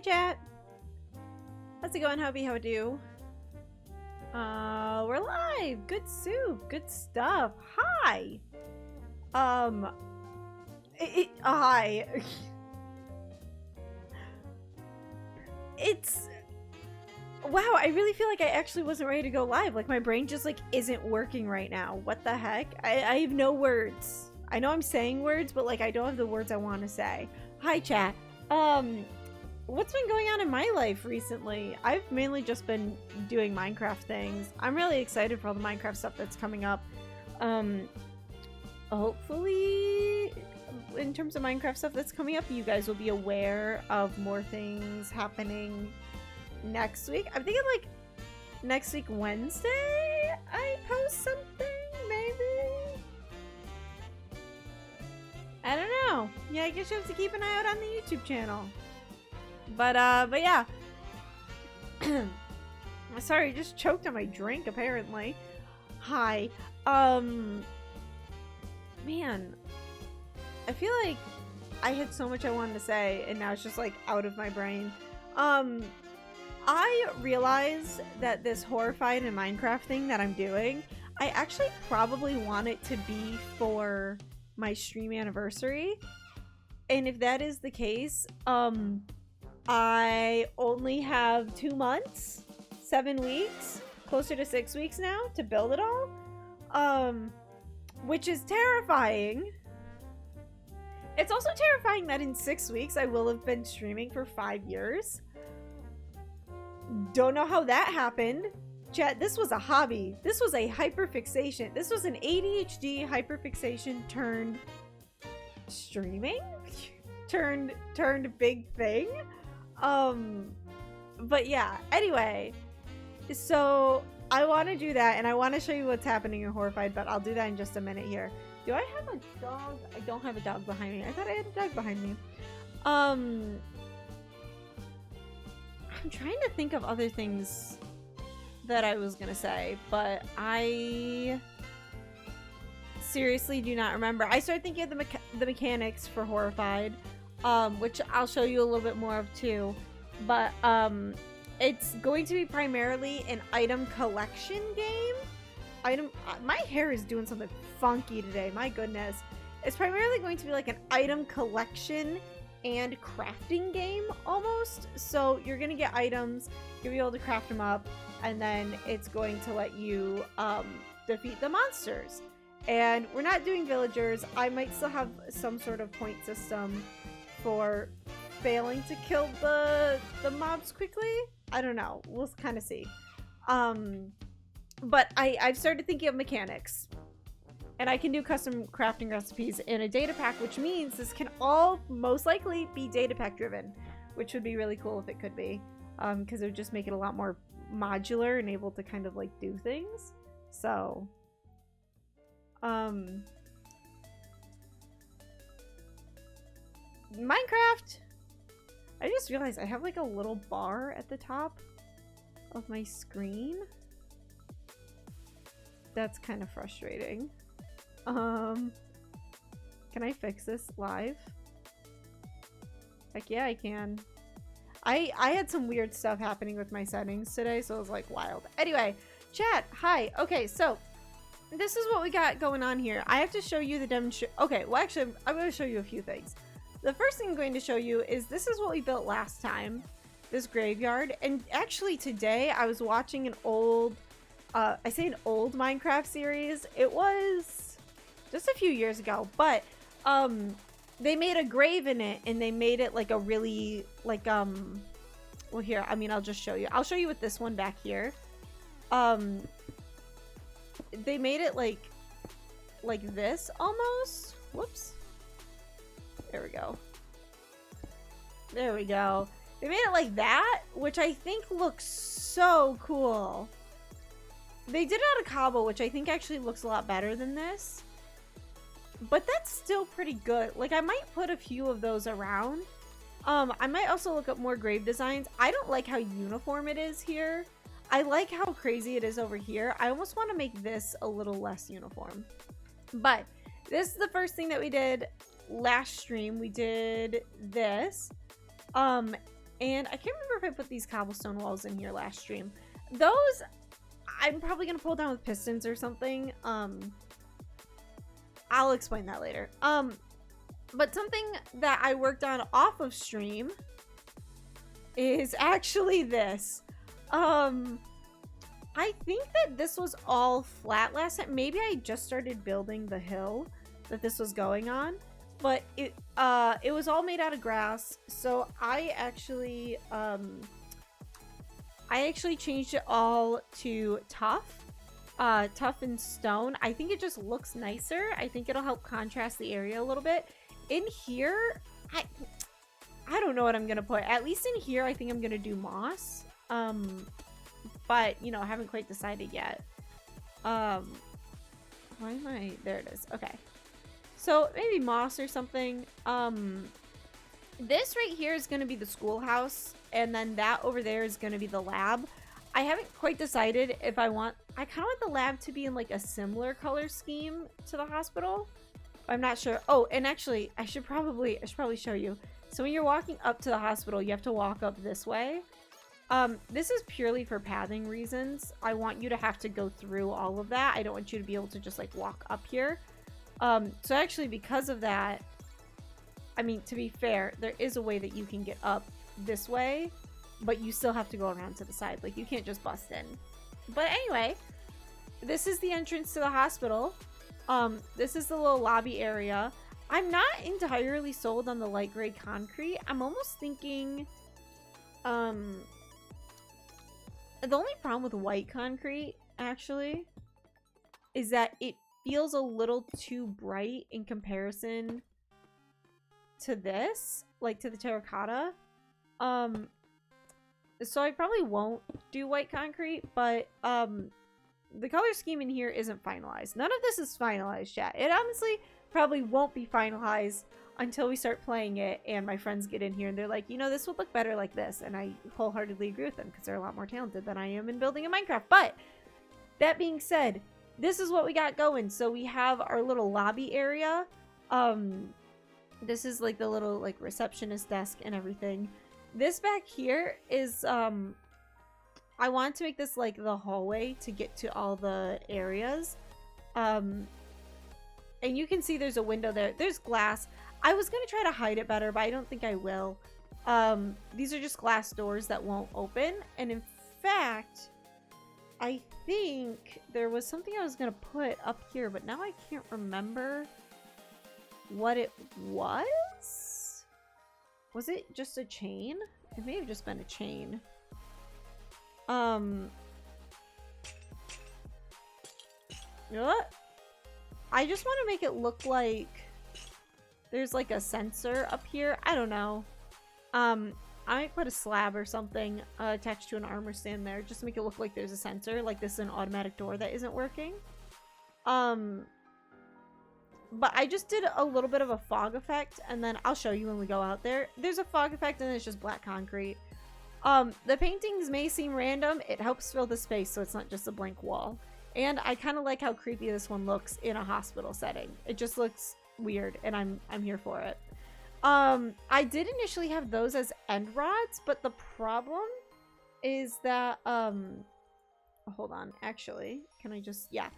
chat. How's it going, hubby? How do? We're live. Good soup. Good stuff. Hi. Hi. It's wow. I really feel like I actually wasn't ready to go live. Like my brain just like isn't working right now. What the heck? I have no words. I know I'm saying words, but like I don't have the words I want to say. Hi, chat. What's been going on in my life recently? I've mainly just been doing Minecraft things. I'm really excited for all the Minecraft stuff that's coming up. Hopefully, in terms of Minecraft stuff that's coming up, you guys will be aware of more things happening next week. I'm thinking like next week Wednesday I post something, maybe? I don't know. Yeah, I guess you have to keep an eye out on the YouTube channel. But yeah. Sorry, I just choked on my drink, apparently. Hi. Man. I feel like I had so much I wanted to say, and now it's just, like, out of my brain. I realized that this horrified in Minecraft thing that I'm doing, I actually probably want it to be for my stream anniversary. And if that is the case, I only have 2 months, 7 weeks, closer to 6 weeks now to build it all, which is terrifying. It's also terrifying that in 6 weeks I will have been streaming for 5 years. Don't know how that happened. Chat, this was a hobby. This was a hyperfixation. This was an ADHD hyperfixation turned streaming? turned big thing. But yeah, anyway, so I want to do that, and I want to show you what's happening in Horrified, but I'll do that in just a minute here. Do I have a dog? I don't have a dog behind me. I thought I had a dog behind me. I'm trying to think of other things that I was gonna say, but I seriously do not remember. I started thinking of the mechanics for Horrified, which I'll show you a little bit more of too, but it's going to be primarily an item collection game. My hair is doing something funky today, my goodness. It's primarily going to be like an item collection and crafting game almost. So you're gonna get items, you'll be able to craft them up, and then it's going to let you defeat the monsters. And we're not doing villagers. I might still have some sort of point system for failing to kill the mobs quickly. I don't know. We'll kind of see. But I've started thinking of mechanics. And I can do custom crafting recipes in a data pack, which means this can all most likely be data pack driven, which would be really cool if it could be. Because it would just make it a lot more modular and able to kind of like do things. So Minecraft. I just realized I have like a little bar at the top of my screen. That's kind of frustrating. Can I fix this live? Heck yeah, I can. I had some weird stuff happening with my settings today, so it was like wild. Anyway, chat, hi. Okay, so this is what we got going on here. I have to show you the demonstration. Okay, well actually, I'm going to show you a few things. The first thing I'm going to show you is this is what we built last time, this graveyard. And actually today I was watching an old, I say an old Minecraft series. It was just a few years ago, but they made a grave in it, and they made it like a really like well here, I mean, I'll just show you. I'll show you with this one back here. They made it like this almost. Whoops. There we go. There we go. They made it like that, which I think looks so cool. They did it out of cobble, which I think actually looks a lot better than this. But that's still pretty good. Like, I might put a few of those around. I might also look up more grave designs. I don't like how uniform it is here. I like how crazy it is over here. I almost want to make this a little less uniform. But this is the first thing that we did last stream. We did this. And I can't remember if I put these cobblestone walls in here last stream. Those, I'm probably going to pull down with pistons or something. I'll explain that later. But something that I worked on off of stream is actually this. I think that this was all flat last time. Maybe I just started building the hill that this was going on, but it was all made out of grass. So I actually changed it all to tough and stone. I think it just looks nicer. I think it'll help contrast the area a little bit. In here, I don't know what I'm gonna put. At least in here, I think I'm gonna do moss. But you know, I haven't quite decided yet. Why am I? There it is. Okay. So maybe moss or something. This right here is gonna be the schoolhouse, and then that over there is gonna be the lab. I haven't quite decided if I kind of want the lab to be in like a similar color scheme to the hospital. I'm not sure. Oh, and actually, I should probably show you. So when you're walking up to the hospital, you have to walk up this way. This is purely for pathing reasons. I want you to have to go through all of that. I don't want you to be able to just like walk up here. So actually, because of that, I mean, to be fair, there is a way that you can get up this way, but you still have to go around to the side. Like, you can't just bust in. But anyway, this is the entrance to the hospital. This is the little lobby area. I'm not entirely sold on the light gray concrete. I'm almost thinking, the only problem with white concrete, actually, is that it feels a little too bright in comparison to this, like to the terracotta. So I probably won't do white concrete, but the color scheme in here isn't finalized. None of this is finalized yet. It honestly probably won't be finalized until we start playing it and my friends get in here and they're like, you know, this would look better like this. And I wholeheartedly agree with them because they're a lot more talented than I am in building in Minecraft. But that being said, this is what we got going. So we have our little lobby area. This is like the little like receptionist desk and everything. This back here is I want to make this like the hallway to get to all the areas. And you can see there's a window there. There's glass. I was gonna try to hide it better, but I don't think I will. These are just glass doors that won't open. And in fact, I think there was something I was gonna put up here, but now I can't remember what it was. Was it just a chain? It may have just been a chain. You know what? I just want to make it look like there's like a sensor up here. I don't know. I might put a slab or something attached to an armor stand there just to make it look like there's a sensor, like this is an automatic door that isn't working. But I just did a little bit of a fog effect, and then I'll show you when we go out there. There's a fog effect and then it's just black concrete. The paintings may seem random. It helps fill the space so it's not just a blank wall. And I kind of like how creepy this one looks in a hospital setting. It just looks weird, and I'm here for it. I did initially have those as end rods, but the problem is that hold on, actually, can I just, yeah.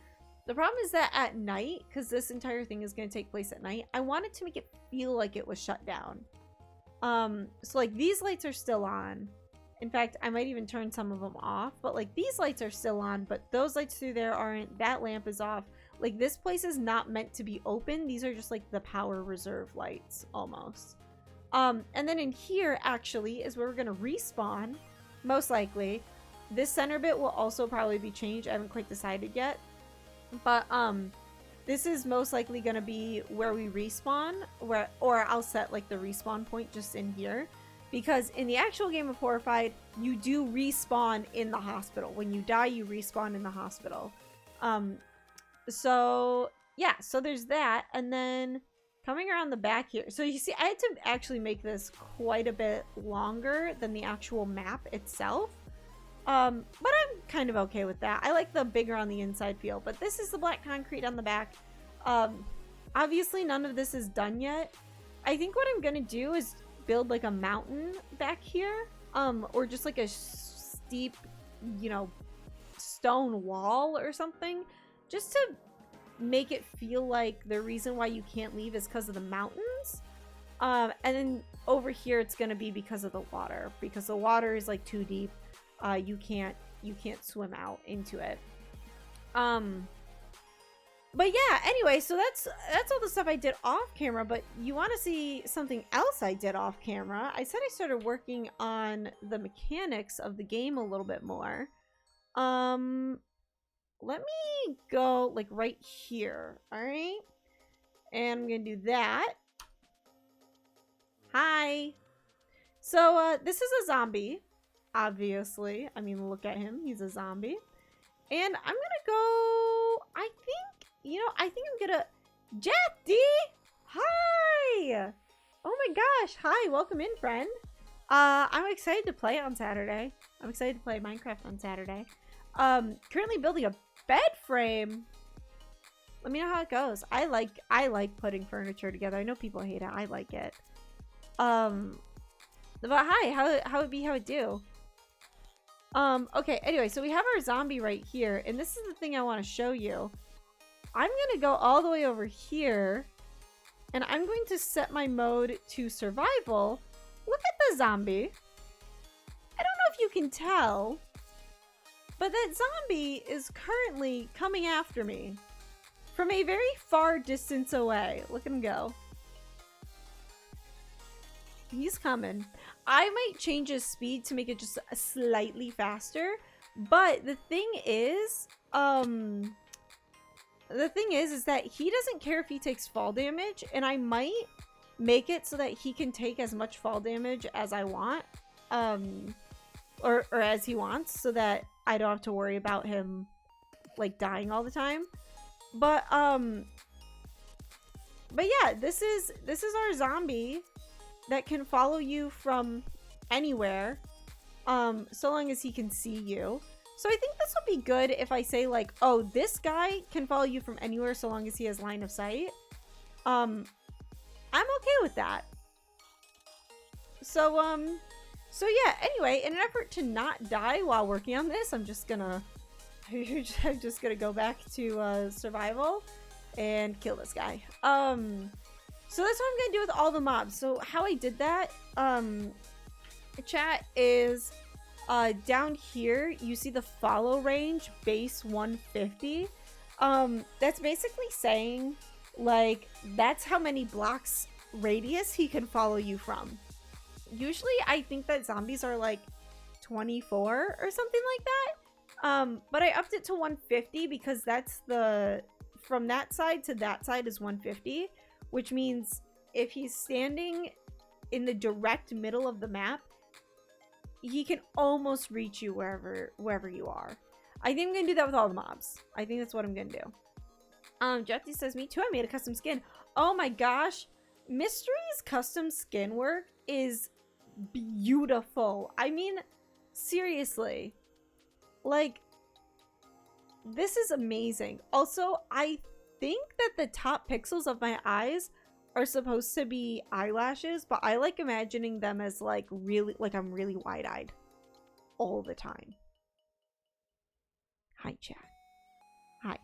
The problem is that at night, because this entire thing is going to take place at night, I wanted to make it feel like it was shut down. So like these lights are still on. In fact, I might even turn some of them off, but like these lights are still on, but those lights through there aren't. That lamp is off. Like this place is not meant to be open. These are just like the power reserve lights almost. And then in here actually is where we're going to respawn, most likely. This center bit will also probably be changed. I haven't quite decided yet. But this is most likely going to be where we respawn, or I'll set like the respawn point just in here, because in the actual game of Horrified, you do respawn in the hospital. When you die, you respawn in the hospital. So yeah, so there's that. And then coming around the back here, so you see I had to actually make this quite a bit longer than the actual map itself. But I'm kind of okay with that. I like the bigger on the inside feel, but this is the black concrete on the back. Obviously none of this is done yet. I think what I'm gonna do is build like a mountain back here, or just like a steep, you know, stone wall or something, just to make it feel like the reason why you can't leave is because of the mountains. And then over here it's gonna be because of the water, because the water is like too deep. You can't swim out into it. But yeah, anyway, so that's all the stuff I did off camera. But you want to see something else I did off camera? I said I started working on the mechanics of the game a little bit more. Let me go like right here. All right, and I'm gonna do that. Hi. So this is a zombie, obviously. I mean, look at him, he's a zombie. And I'm gonna go, I think I'm gonna, Jeffy! Hi! Oh my gosh, hi, welcome in, friend. I'm excited to play on Saturday. I'm excited to play Minecraft on Saturday. Currently building a bed frame. Let me know how it goes. I like putting furniture together. I know people hate it. I like it. But hi, how it do? Okay, anyway, so we have our zombie right here, and this is the thing I want to show you. I'm gonna go all the way over here, and I'm going to set my mode to survival. Look at the zombie. I don't know if you can tell, but that zombie is currently coming after me from a very far distance away. Look at him go. He's coming. I might change his speed to make it just slightly faster, but the thing is that he doesn't care if he takes fall damage, and I might make it so that he can take as much fall damage as I want, or as he wants, so that I don't have to worry about him like dying all the time. But yeah, this is our zombie that can follow you from anywhere, so long as he can see you. So I think this will be good if I say like, oh, this guy can follow you from anywhere so long as he has line of sight. I'm okay with that. So yeah, anyway, in an effort to not die while working on this, I'm just gonna go back to survival and kill this guy. So that's what I'm gonna do with all the mobs. So how I did that, chat, is down here you see the follow range base 150. That's basically saying like that's how many blocks radius he can follow you from. Usually I think that zombies are like 24 or something like that, but I upped it to 150 because that's the, from that side to that side is 150, which means if he's standing in the direct middle of the map, he can almost reach you wherever you are. I think I'm gonna do that with all the mobs. I think that's what I'm gonna do. Jeffy says, me too, I made a custom skin. Oh my gosh, Mystery's custom skin work is beautiful. I mean, seriously, like, this is amazing. Also, I think that the top pixels of my eyes are supposed to be eyelashes, but I like imagining them as like really, like I'm really wide-eyed all the time. Hi, chat. Hi.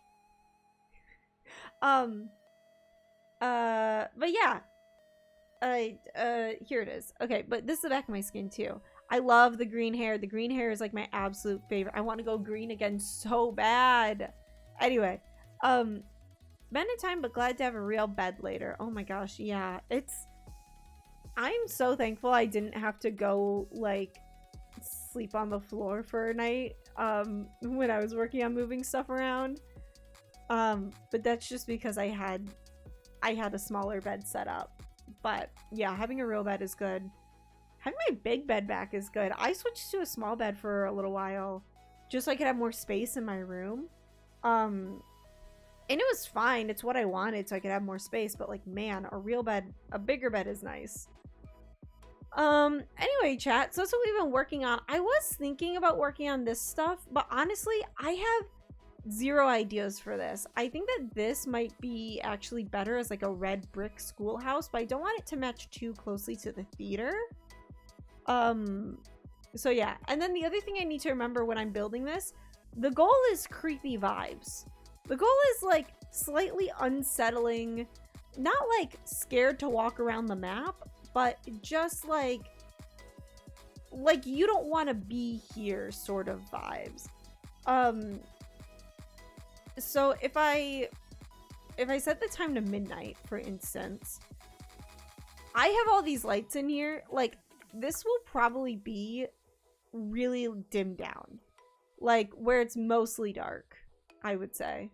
But yeah, here it is. Okay, but this is the back of my skin too. I love the green hair. The green hair is like my absolute favorite. I want to go green again so bad. Anyway, been in time, but glad to have a real bed later. Oh my gosh, yeah. I'm so thankful I didn't have to go like sleep on the floor for a night when I was working on moving stuff around. But that's just because I had a smaller bed set up. But yeah, having a real bed is good. Having my big bed back is good. I switched to a small bed for a little while just so I could have more space in my room. And it was fine. It's what I wanted, so I could have more space. But like, man, a real bed, a bigger bed is nice. Anyway, chat, so that's what we've been working on. I was thinking about working on this stuff, but honestly, I have zero ideas for this. I think that this might be actually better as like a red brick schoolhouse, but I don't want it to match too closely to the theater. So yeah, and then the other thing I need to remember when I'm building this, the goal is creepy vibes. The goal is like slightly unsettling, not like scared to walk around the map, but just like you don't want to be here sort of vibes. So if I set the time to midnight, for instance, I have all these lights in here. Like, this will probably be really dimmed down, like where it's mostly dark, I would say.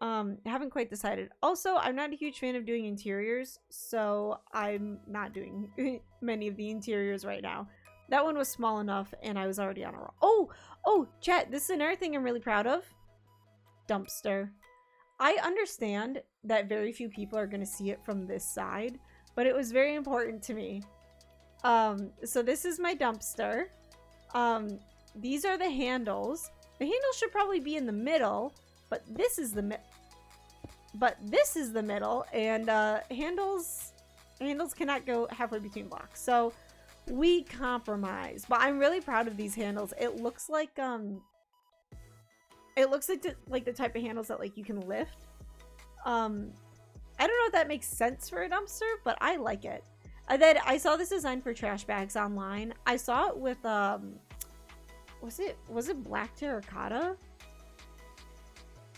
Haven't quite decided. Also, I'm not a huge fan of doing interiors, so I'm not doing many of the interiors right now. That one was small enough and I was already on a roll. Oh, chat, this is another thing I'm really proud of. Dumpster. I understand that very few people are going to see it from this side, but it was very important to me. So this is my dumpster. These are the handles. The handles should probably be in the middle, but this is the middle, and handles cannot go halfway between blocks. So we compromise. But I'm really proud of these handles. It looks like the type of handles that like you can lift. I don't know if that makes sense for a dumpster, but I like it. And then I saw this design for trash bags online. I saw it with was it black terracotta?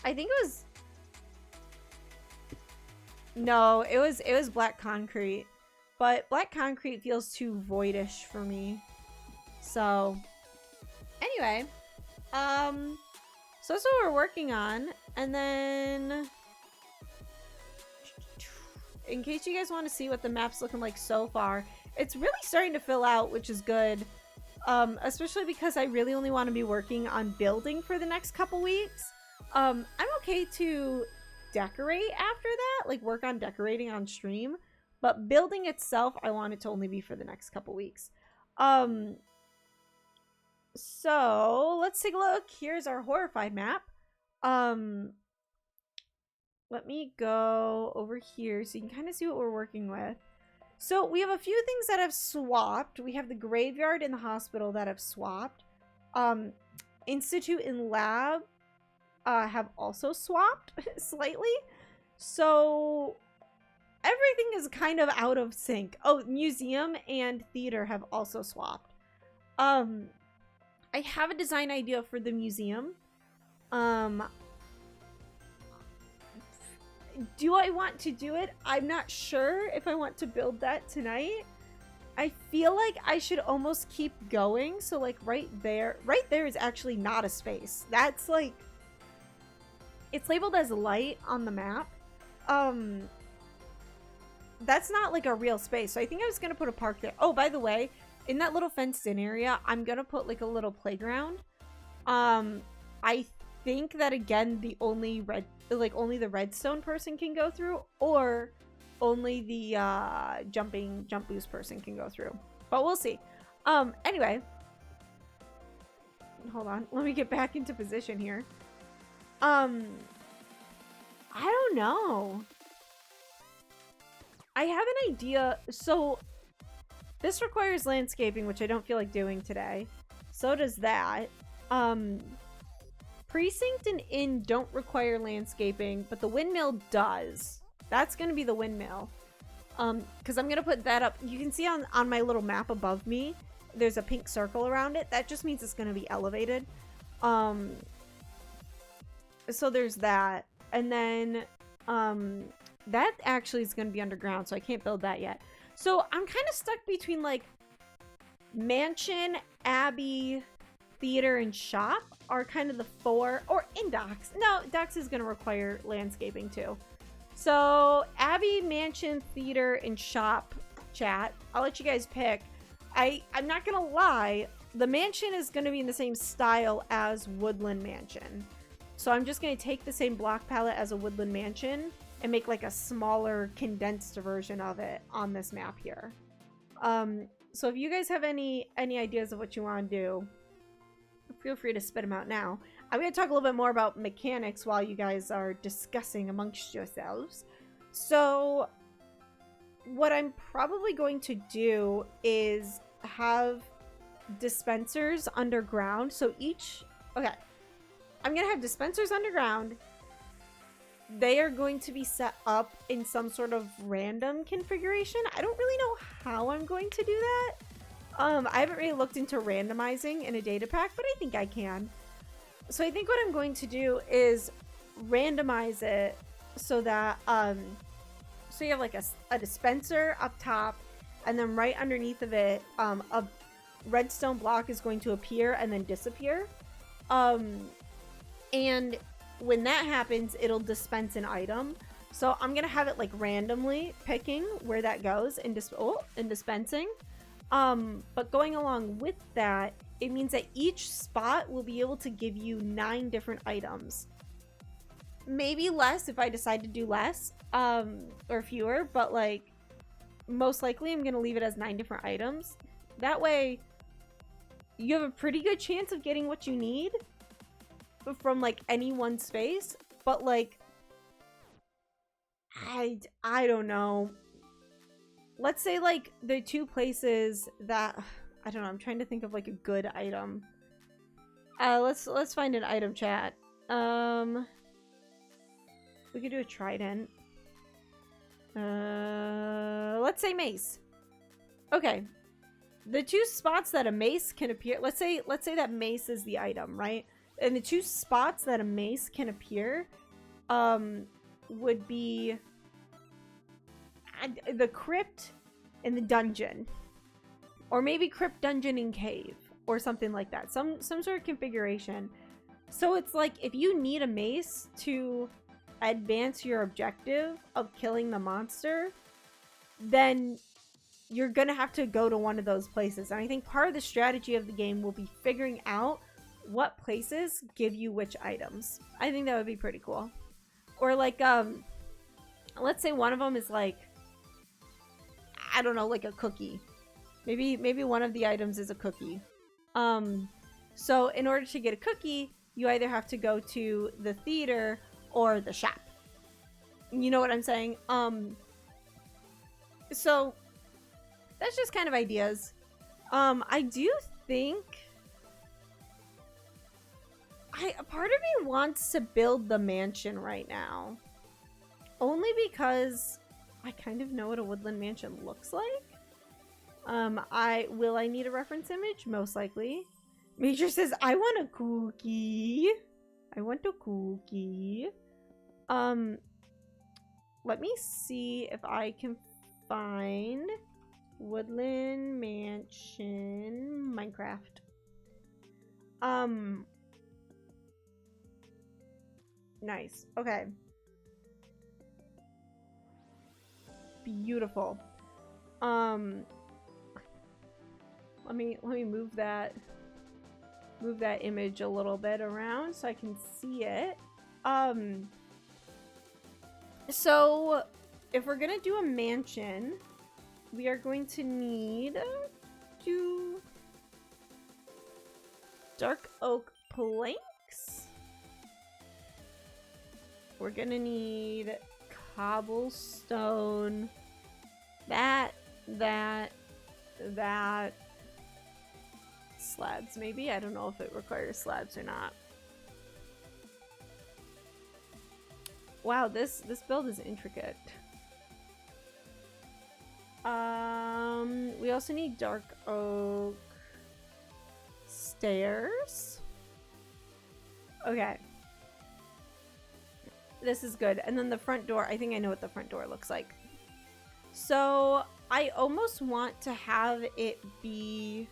I think it was. No, it was black concrete. But black concrete feels too voidish for me. So anyway, so that's what we're working on. And then in case you guys want to see what the map's looking like so far, it's really starting to fill out, which is good. Especially because I really only want to be working on building for the next couple weeks. I'm okay to decorate after that, like work on decorating on stream, but building itself, I want it to only be for the next couple weeks. So let's take a look. Here's our horrified map. Let me go over here so you can kind of see what we're working with. So we have a few things that have swapped. We have the graveyard and the hospital that have swapped. Institute and lab have also swapped slightly. So everything is kind of out of sync. Oh, museum and theater have also swapped. I have a design idea for the museum. Do I want to do it? I'm not sure if I want to build that tonight. I feel like I should almost keep going. So like right there is actually not a space. That's like, it's labeled as light on the map. That's not like a real space. So I think I was going to put a park there. Oh, by the way, in that little fenced in area, I'm going to put like a little playground. I think that again, the only the redstone person can go through, or only the jump boost person can go through, but we'll see. Anyway, hold on, let me get back into position here. I don't know, I have an idea. So this requires landscaping, which I don't feel like doing today. So does that. Precinct and inn don't require landscaping, but the windmill does. That's going to be the windmill. Because I'm going to put that up. You can see on my little map above me, there's a pink circle around it. That just means it's going to be elevated. So there's that. And then that actually is going to be underground, so I can't build that yet. So I'm kind of stuck between like mansion, abbey, theater, and shop are kind of the four, or in docks. No, docks is going to require landscaping too. So abbey, mansion, theater, and shop, chat. I'll let you guys pick. I'm not going to lie. The mansion is going to be in the same style as Woodland Mansion. So I'm just going to take the same block palette as a Woodland Mansion and make like a smaller, condensed version of it on this map here. So if you guys have any ideas of what you want to do, feel free to spit them out now. I'm going to talk a little bit more about mechanics while you guys are discussing amongst yourselves. So what I'm probably going to do is have dispensers underground. So each, okay, I'm going to have dispensers underground. They are going to be set up in some sort of random configuration. I don't really know how I'm going to do that. I haven't really looked into randomizing in a data pack, but I think I can. So I think what I'm going to do is randomize it so that, so you have like a dispenser up top, and then right underneath of it, a redstone block is going to appear and then disappear. And when that happens, it'll dispense an item. So I'm gonna have it like randomly picking where that goes and dispensing. But going along with that, it means that each spot will be able to give you 9 different items. Maybe less if I decide to do less, or fewer, but like most likely I'm gonna leave it as 9 different items. That way you have a pretty good chance of getting what you need from like any one space, but like I don't know. Let's say like the 2 places that I don't know, I'm trying to think of like a good item. Let's find an item, chat. We could do a trident. Let's say mace. Okay. The 2 spots that a mace can appear, let's say that mace is the item, right? And the 2 spots that a mace can appear would be the crypt and the dungeon, or maybe crypt, dungeon, and cave, or something like that. Some sort of configuration. So it's like if you need a mace to advance your objective of killing the monster, then you're gonna have to go to one of those places. And I think part of the strategy of the game will be figuring out what places give you which items. I think that would be pretty cool. Or like let's say one of them is like, I don't know, like a cookie. Maybe one of the items is a cookie. So in order to get a cookie, you either have to go to the theater or the shop. You know what I'm saying? So that's just kind of ideas. I do think a part of me wants to build the mansion right now. Only because I kind of know what a woodland mansion looks like. Will I need a reference image? Most likely. Major says, I want a cookie. I want a cookie. Let me see if I can find woodland mansion Minecraft. Nice. Okay. Beautiful. Let me move that image a little bit around so I can see it. So if we're gonna do a mansion, we are going to need 2 dark oak planks. We're gonna need cobblestone, that, slabs maybe. I don't know if it requires slabs or not. Wow, this build is intricate. We also need dark oak stairs. Okay. This is good. And then the front door, I think I know what the front door looks like. So I almost want to have it be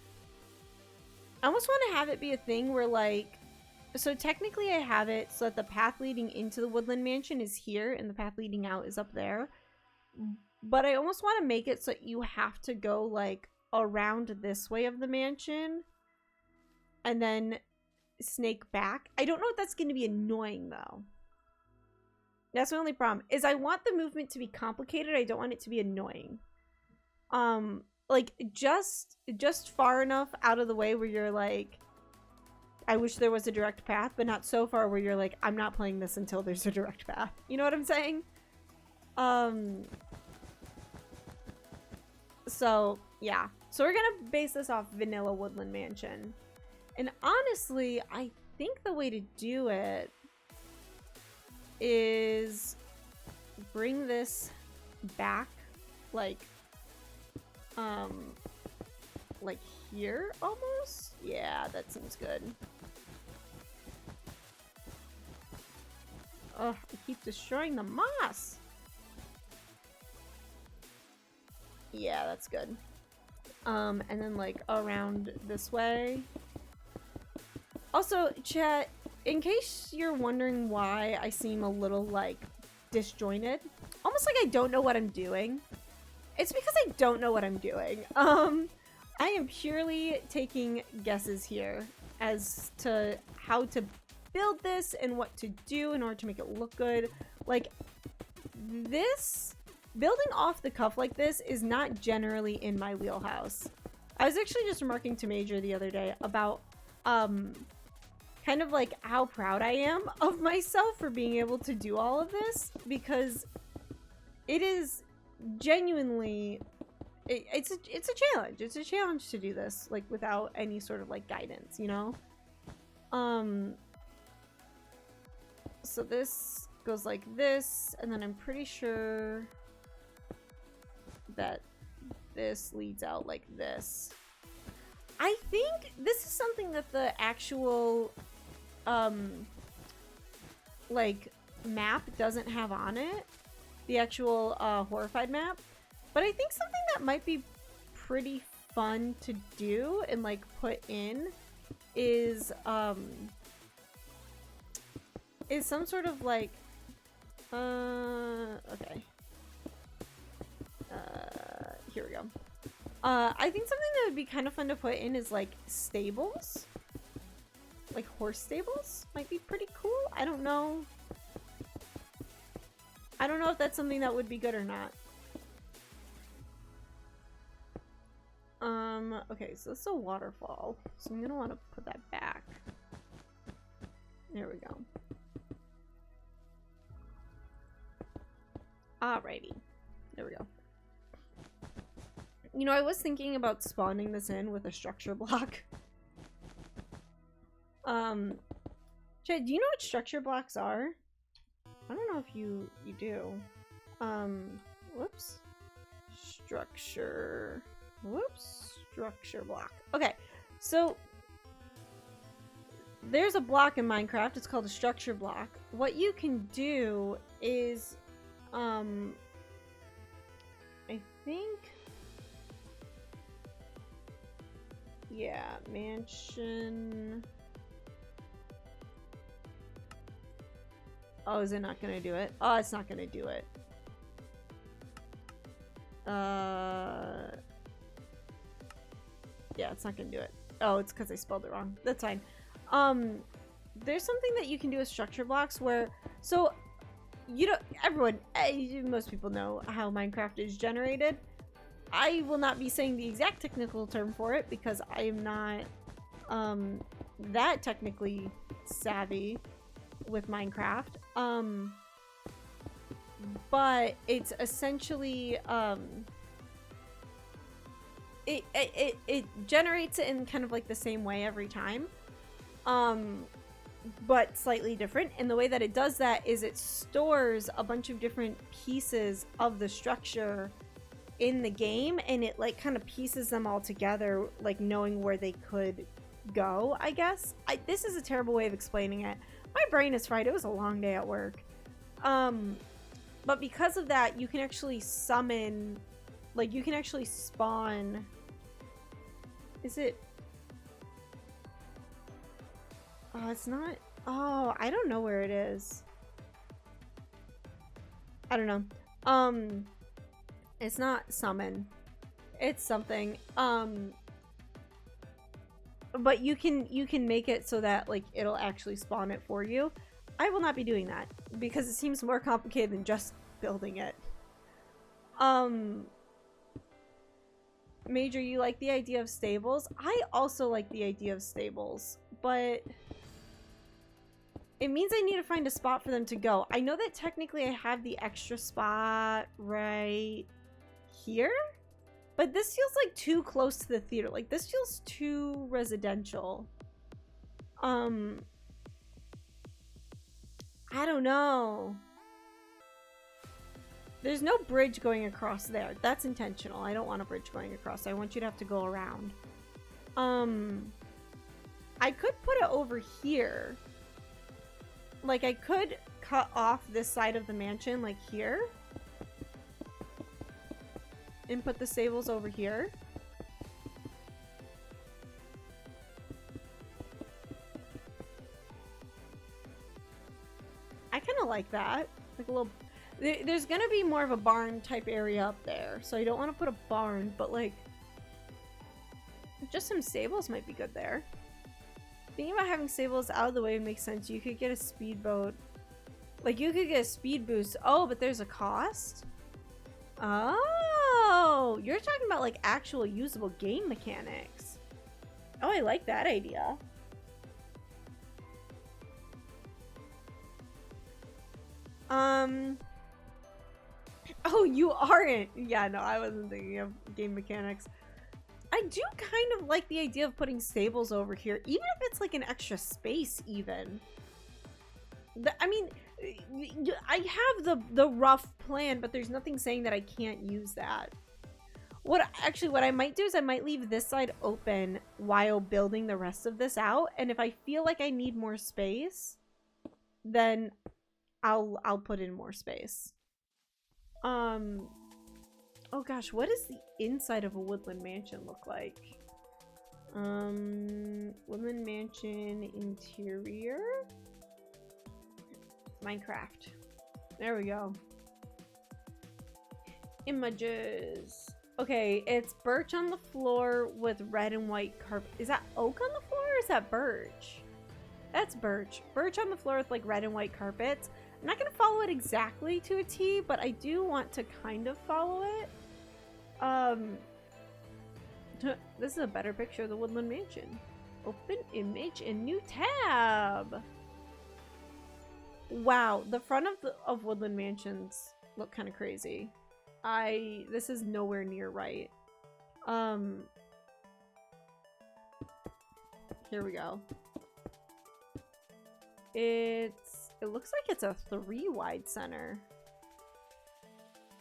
a thing where like, so technically I have it so that the path leading into the woodland mansion is here and the path leading out is up there. But I almost want to make it so you have to go like around this way of the mansion and then snake back. I don't know if that's going to be annoying though. That's my only problem, is I want the movement to be complicated. I don't want it to be annoying. Like just far enough out of the way where you're like, I wish there was a direct path, but not so far where you're like, I'm not playing this until there's a direct path. You know what I'm saying? So yeah. So we're gonna base this off Vanilla Woodland Mansion. And honestly, I think the way to do it is bring this back like here almost. Yeah, that seems good. Ugh, I keep destroying the moss. Yeah, that's good. And then like around this way. Also, chat, in case you're wondering why I seem a little like disjointed, almost like I don't know what I'm doing. It's because I don't know what I'm doing. I am purely taking guesses here as to how to build this and what to do in order to make it look good. Like, this, building off the cuff like this is not generally in my wheelhouse. I was actually just remarking to Major the other day about, kind of like how proud I am of myself for being able to do all of this, because it is genuinely, it's a challenge. It's a challenge to do this, like, without any sort of, like, guidance, you know? So this goes like this, and then I'm pretty sure that this leads out like this. I think this is something that the actual, like, map doesn't have on it. The actual, horrified map. But I think something that might be pretty fun to do and, like, put in is some sort of, like, okay. Here we go. I think something that would be kind of fun to put in is, like, stables. Like, horse stables might be pretty cool. I don't know. I don't know if that's something that would be good or not. Okay, so this is a waterfall. So I'm gonna want to put that back. There we go. Alrighty. There we go. You know, I was thinking about spawning this in with a structure block. Chad, do you know what structure blocks are? I don't know if you do. Whoops. Structure. Whoops. Structure block. Okay, so there's a block in Minecraft. It's called a structure block. What you can do is, I think, yeah, mansion. Oh, is it not gonna do it? Oh, it's not gonna do it. Yeah, it's not gonna do it. Oh, it's because I spelled it wrong. That's fine. There's something that you can do with structure blocks where, so, you know, everyone, most people know how Minecraft is generated. I will not be saying the exact technical term for it because I am not, that technically savvy with Minecraft. But it's essentially, it generates it in kind of like the same way every time, but slightly different. And the way that it does that is it stores a bunch of different pieces of the structure in the game, and it like kind of pieces them all together, like knowing where they could go, I guess. This is a terrible way of explaining it. My brain is fried. It was a long day at work. But because of that, you can actually summon, like, you can actually spawn. Is it? Oh, it's not. Oh, I don't know where it is. I don't know. It's not summon. It's something. But you can make it so that, like, it'll actually spawn it for you. I will not be doing that because it seems more complicated than just building it. Major, you like the idea of stables? I also like the idea of stables, but it means I need to find a spot for them to go. I know that technically I have the extra spot right here, but this feels like too close to the theater. Like, this feels too residential. I don't know. There's no bridge going across there. That's intentional. I don't want a bridge going across. I want you to have to go around. I could put it over here. Like, I could cut off this side of the mansion, like here. And put the stables over here. I kind of like that. Like a little... There's gonna be more of a barn type area up there. So I don't want to put a barn, but like... just some stables might be good there. Thinking about having stables out of the way makes sense. You could get a speedboat. Like, you could get a speed boost. Oh, but there's a cost? Oh! You're talking about, like, actual usable game mechanics. Oh, I like that idea. Oh, you aren't. Yeah, no, I wasn't thinking of game mechanics. I do kind of like the idea of putting stables over here, even if it's like an extra space even. I mean, I have the rough plan, but there's nothing saying that I can't use that. What I might do is I might leave this side open while building the rest of this out, and if I feel like I need more space, then I'll put in more space. Oh gosh, what does the inside of a woodland mansion look like? Woodland mansion interior? Minecraft. There we go. Images. Okay, it's birch on the floor with red and white carpet. Is that oak on the floor or is that birch? That's birch. Birch on the floor with like red and white carpets. I'm not gonna follow it exactly to a T, but I do want to kind of follow it. This is a better picture of the woodland mansion. Open image in new tab. Wow, the front of woodland mansions look kind of crazy. This is nowhere near right. Here we go. It looks like it's a 3 wide center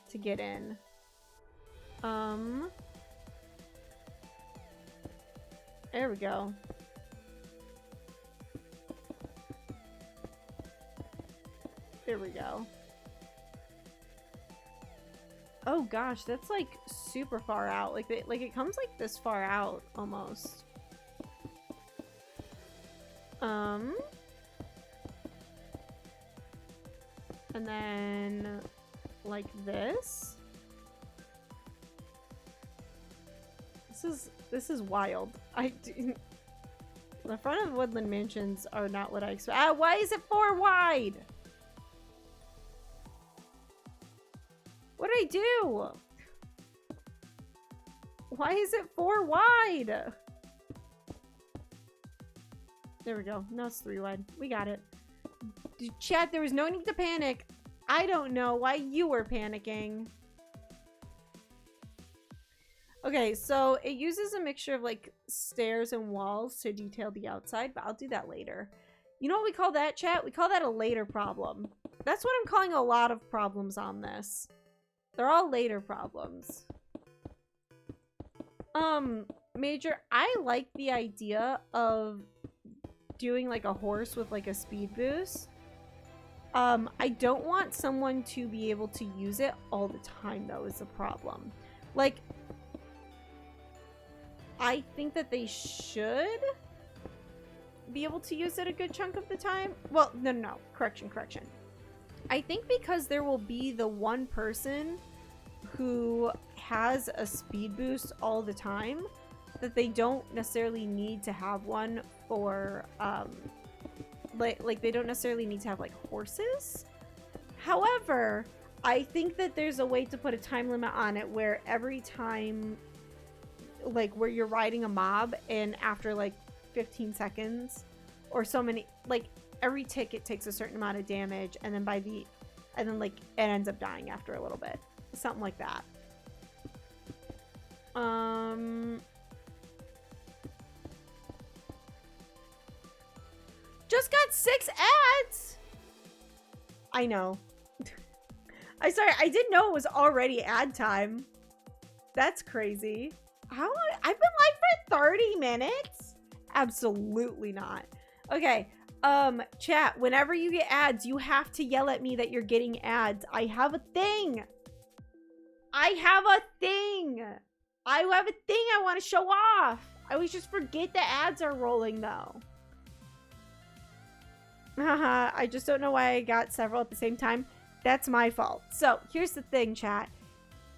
to get in. There we go. There we go. Oh gosh, that's like super far out. Like it comes like this far out almost. And then like this. This is wild. The front of woodland mansions are not what I expect. Ah, why is it 4 wide? What did I do? Why is it 4 wide? There we go. No, it's 3 wide. We got it. Chat, there was no need to panic. I don't know why you were panicking. Okay, so it uses a mixture of like stairs and walls to detail the outside, but I'll do that later. You know what we call that, chat? We call that a later problem. That's what I'm calling a lot of problems on this. They're all later problems. Major, I like the idea of doing like a horse with like a speed boost. I don't want someone to be able to use it all the time though, is the problem. Like, I think that they should be able to use it a good chunk of the time. Well, no. Correction. I think because there will be the one person who has a speed boost all the time, that they don't necessarily need to have one for, like they don't necessarily need to have, like, horses. However, I think that there's a way to put a time limit on it where every time, like, where you're riding a mob and after, like, 15 seconds, or so many, like every ticket takes a certain amount of damage, and then like it ends up dying after a little bit, something like that. Just got 6 ads. I know. I'm sorry, I didn't know it was already ad time. That's crazy. How long? I've been live for 30 minutes? Absolutely not. Okay. Chat, whenever you get ads, you have to yell at me that you're getting ads. I have a thing. I have a thing I want to show off. I always just forget the ads are rolling though. Haha, I just don't know why I got several at the same time. That's my fault. So here's the thing, chat.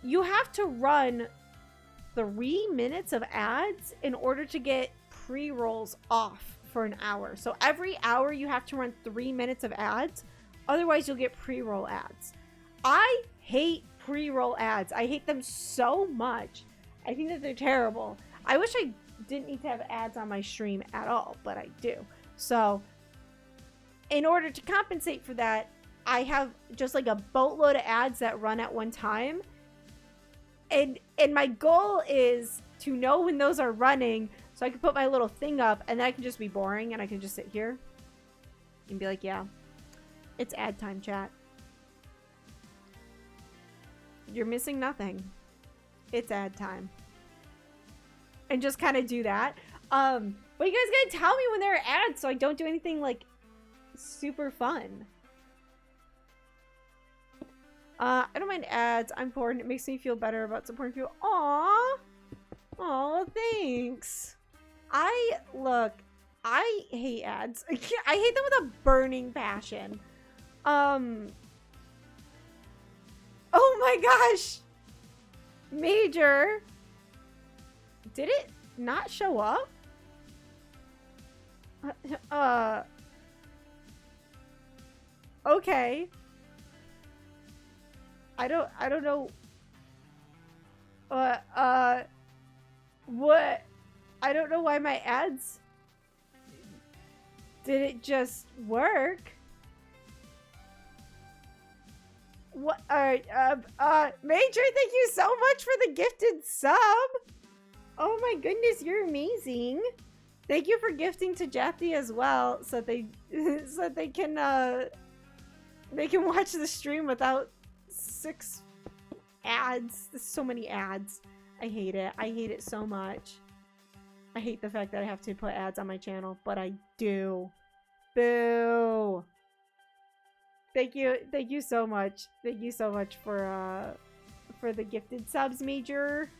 You have to run 3 minutes of ads in order to get pre-rolls off for an hour. So every hour you have to run 3 minutes of ads. Otherwise you'll get pre-roll ads. I hate pre-roll ads. I hate them so much. I think that they're terrible. I wish I didn't need to have ads on my stream at all, but I do. So in order to compensate for that, I have just like a boatload of ads that run at one time. And my goal is to know when those are running so I can put my little thing up, and then I can just be boring and I can just sit here and be like, yeah, it's ad time, chat. You're missing nothing. It's ad time. And just kind of do that. But you guys gotta tell me when there are ads so I don't do anything like super fun. I don't mind ads. I'm poor and it makes me feel better about supporting people. Aww. Aw, thanks. I hate ads. I hate them with a burning passion. Oh my gosh. Major. Did it not show up? Okay. I don't know. What? I don't know why my ads. Did it just work? What? Major, thank you so much for the gifted sub. Oh my goodness, you're amazing. Thank you for gifting to Jeffy as well, so they can watch the stream without 6 ads. There's so many ads. I hate it. I hate it so much. I hate the fact that I have to put ads on my channel, but I do. Boo. Thank you so much. Thank you so much for the gifted subs, Major.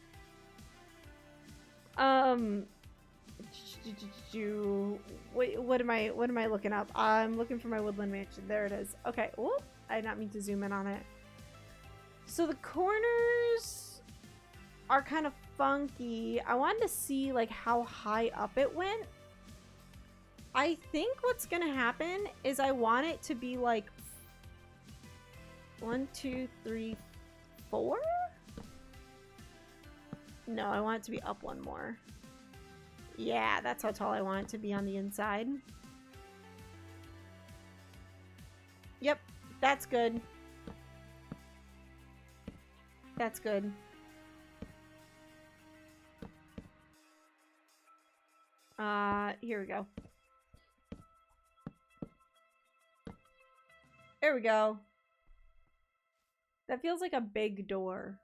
What am I looking up? I'm looking for my woodland mansion. There it is. Okay. Oh, I did not mean to zoom in on it. So the corners are kind of funky. I wanted to see like how high up it went. I think what's gonna happen is I want it to be like 1, 2, 3, 4. No, I want it to be up one more. Yeah, that's how tall I want it to be on the inside. Yep, that's good. That's good. Here we go. There we go. That feels like a big door.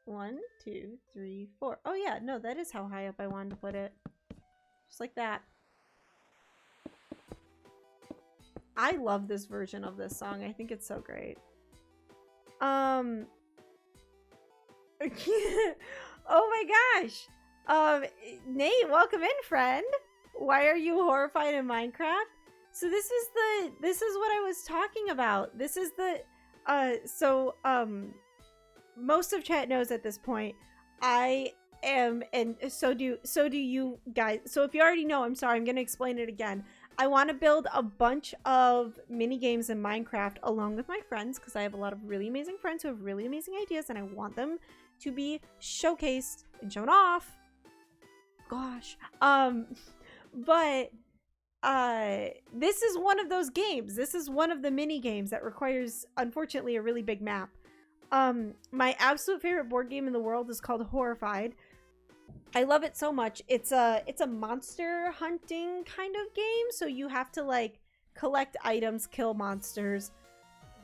1, 2, 3, 4. Oh yeah, no, that is how high up I wanted to put it. Just like that. I love this version of this song. I think it's so great. Oh my gosh. Nate, welcome in, friend. Why are you horrified in Minecraft? So this is what I was talking about. This is the most of chat knows at this point I am, and so do you guys. So if you already know, I'm sorry, I'm gonna explain it again. I want to build a bunch of mini games in Minecraft along with my friends, because I have a lot of really amazing friends who have really amazing ideas and I want them to be showcased and shown off. Gosh. But this is one of those games. This is one of the mini games that requires, unfortunately, a really big map. My absolute favorite board game in the world is called Horrified. I love it so much. It's a monster hunting kind of game, so you have to like collect items, kill monsters,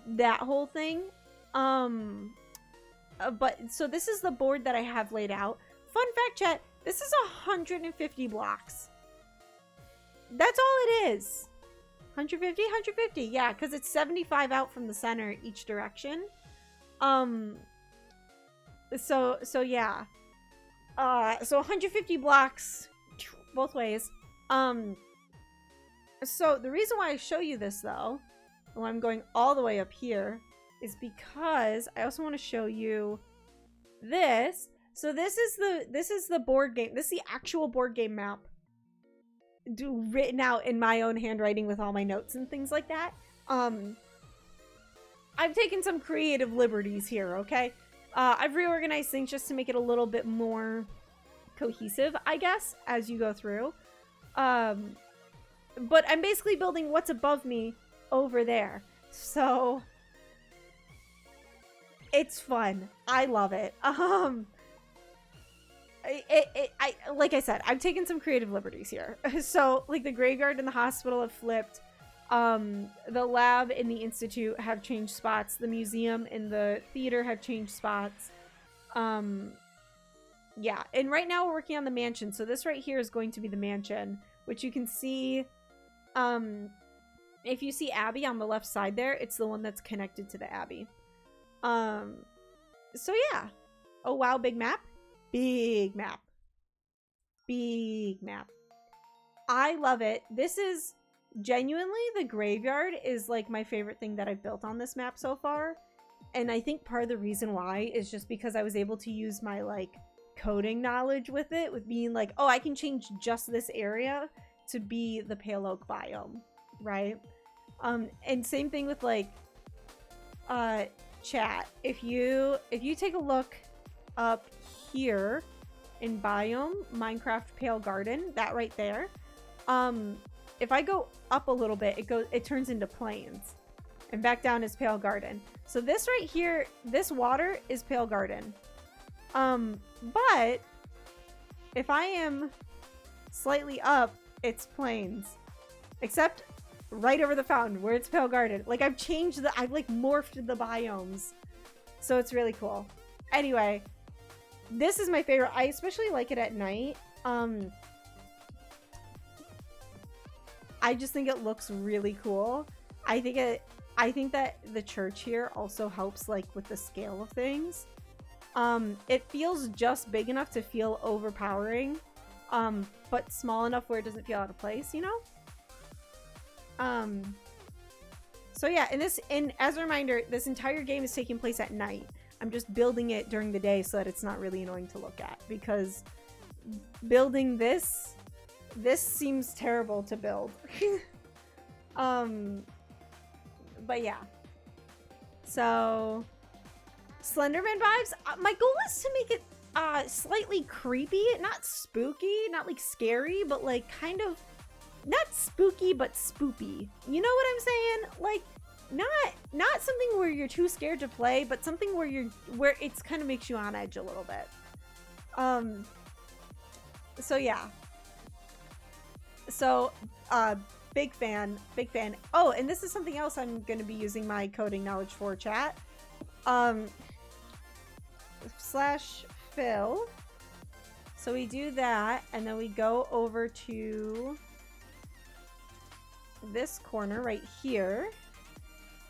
that whole thing. But so this is the board that I have laid out. Fun fact, chat, this is 150 blocks. That's all it is. 150, 150. Yeah, because it's 75 out from the center each direction. So yeah. So 150 blocks both ways. So the reason why I show you this though, when I'm going all the way up here, is because I also want to show you this. So this is the board game. This is the actual board game map, written out in my own handwriting with all my notes and things like that. I've taken some creative liberties here, okay? I've reorganized things just to make it a little bit more cohesive, I guess, as you go through. But I'm basically building what's above me over there. So it's fun. I love it. Like I said, I've taken some creative liberties here. So like the graveyard and the hospital have flipped. The lab and the institute have changed spots. The museum and the theater have changed spots. Yeah, and right now we're working on the mansion. So this right here is going to be the mansion, which you can see. If you see Abby on the left side there, it's the one that's connected to the Abbey. So yeah. Oh wow, big map. Big map. Big map. I love it. This is genuinely, the graveyard is like my favorite thing that I've built on this map so far. And I think part of the reason why is just because I was able to use my like coding knowledge with it, with being like, oh, I can change just this area to be the pale oak biome, right? And same thing with like chat. If you take a look up here in biome, Minecraft Pale Garden, that right there, if I go up a little bit, it turns into plains, and back down is Pale Garden. So this right here, this water is Pale Garden. But if I am slightly up, it's plains, except right over the fountain where it's Pale Garden. Like I've like morphed the biomes, so it's really cool. Anyway, this is my favorite. I especially like it at night. I just think it looks really cool. I think that the church here also helps like with the scale of things. It feels just big enough to feel overpowering, but small enough where it doesn't feel out of place, you know? So yeah, and as a reminder, this entire game is taking place at night. I'm just building it during the day so that it's not really annoying to look at, because building this seems terrible to build. But yeah. So Slenderman vibes. My goal is to make it slightly creepy, not spooky, not like scary, but like kind of not spooky but spoopy. You know what I'm saying? Like not something where you're too scared to play, but something where it's kind of makes you on edge a little bit. So yeah. So big fan. Oh, and this is something else I'm going to be using my coding knowledge for, chat. /fill. So we do that, and then we go over to this corner right here,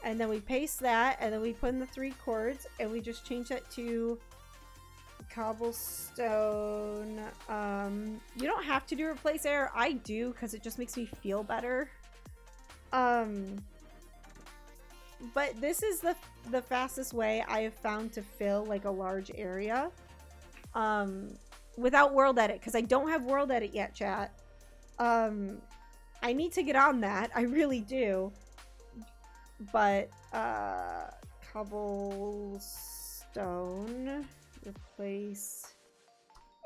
and then we paste that, and then we put in the 3 chords, and we just change that to cobblestone. You don't have to do replace error. I do, because it just makes me feel better. But this is the fastest way I have found to fill like a large area without world edit, because I don't have world edit yet, chat. I need to get on that, I really do. But cobblestone replace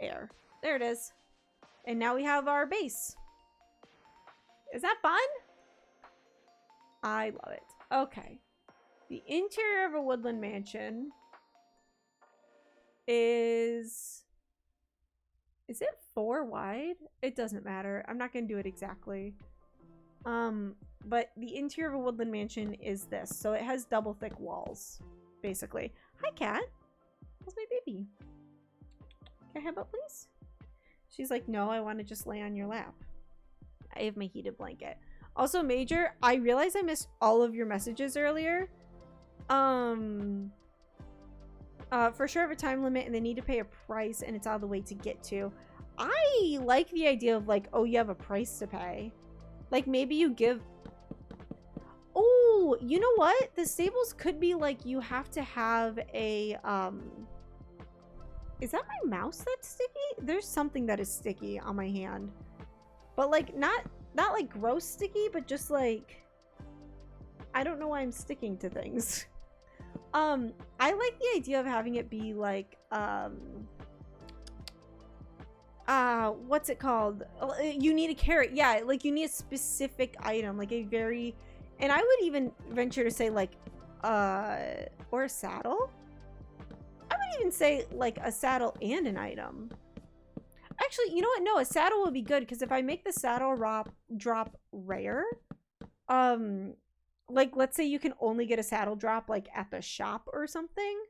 air. There it is. And now we have our base. Is that fun? I love it. Okay. The interior of a woodland mansion is it 4 wide? It doesn't matter. I'm not going to do it exactly. But the interior of a woodland mansion is this. So it has double thick walls, basically. Hi, cat. How's my baby? Can I have up, please? She's like, no, I want to just lay on your lap. I have my heated blanket. Also, Major, I realized I missed all of your messages earlier. For sure have a time limit and they need to pay a price and it's out of the way to get to. I like the idea of like, oh, you have a price to pay. Like maybe you give... Oh, you know what? The stables could be like you have to have a... Is that my mouse that's sticky? There's something that is sticky on my hand. But like not like gross sticky, but just like... I don't know why I'm sticking to things. I like the idea of having it be like, what's it called? You need a carrot. Yeah, like you need a specific item, like a very, and I would even venture to say like, or a saddle. I would even say like a saddle and an item. Actually, you know what? No, a saddle would be good because if I make the saddle drop rare, like let's say you can only get a saddle drop like at the shop or something,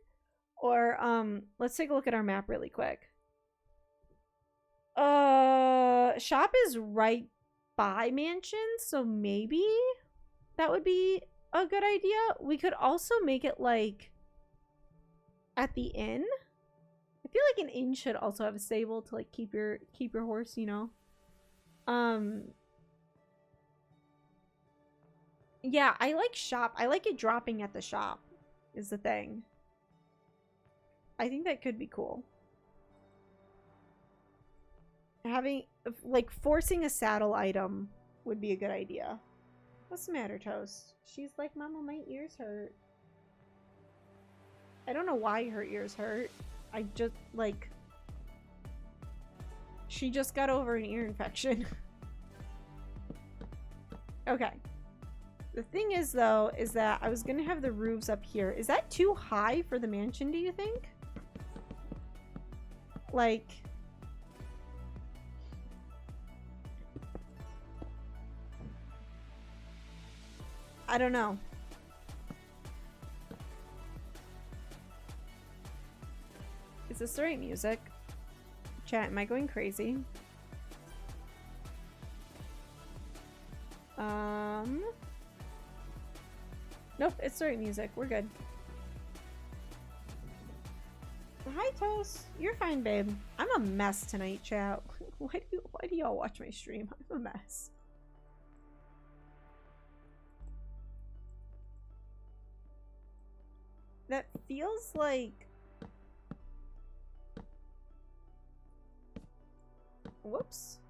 or let's take a look at our map really quick. Shop is right by mansion, so maybe that would be a good idea. We could also make it like at the inn. I feel like an inn should also have a stable to like keep your horse, you know. Yeah, I like shop. I like it dropping at the shop is the thing. I think that could be cool. Having, like, forcing a saddle item would be a good idea. What's the matter, Toast? She's like, Mama, my ears hurt. I don't know why her ears hurt. I just, like... She just got over an ear infection. Okay. The thing is, though, is that I was gonna have the roofs up here. Is that too high for the mansion, do you think? Like... I don't know. Is this the right music? Chat, am I going crazy? Nope, it's the right music. We're good. Hi, Toast. You're fine, babe. I'm a mess tonight, chat. Why do y'all watch my stream? I'm a mess. That feels like... Whoops.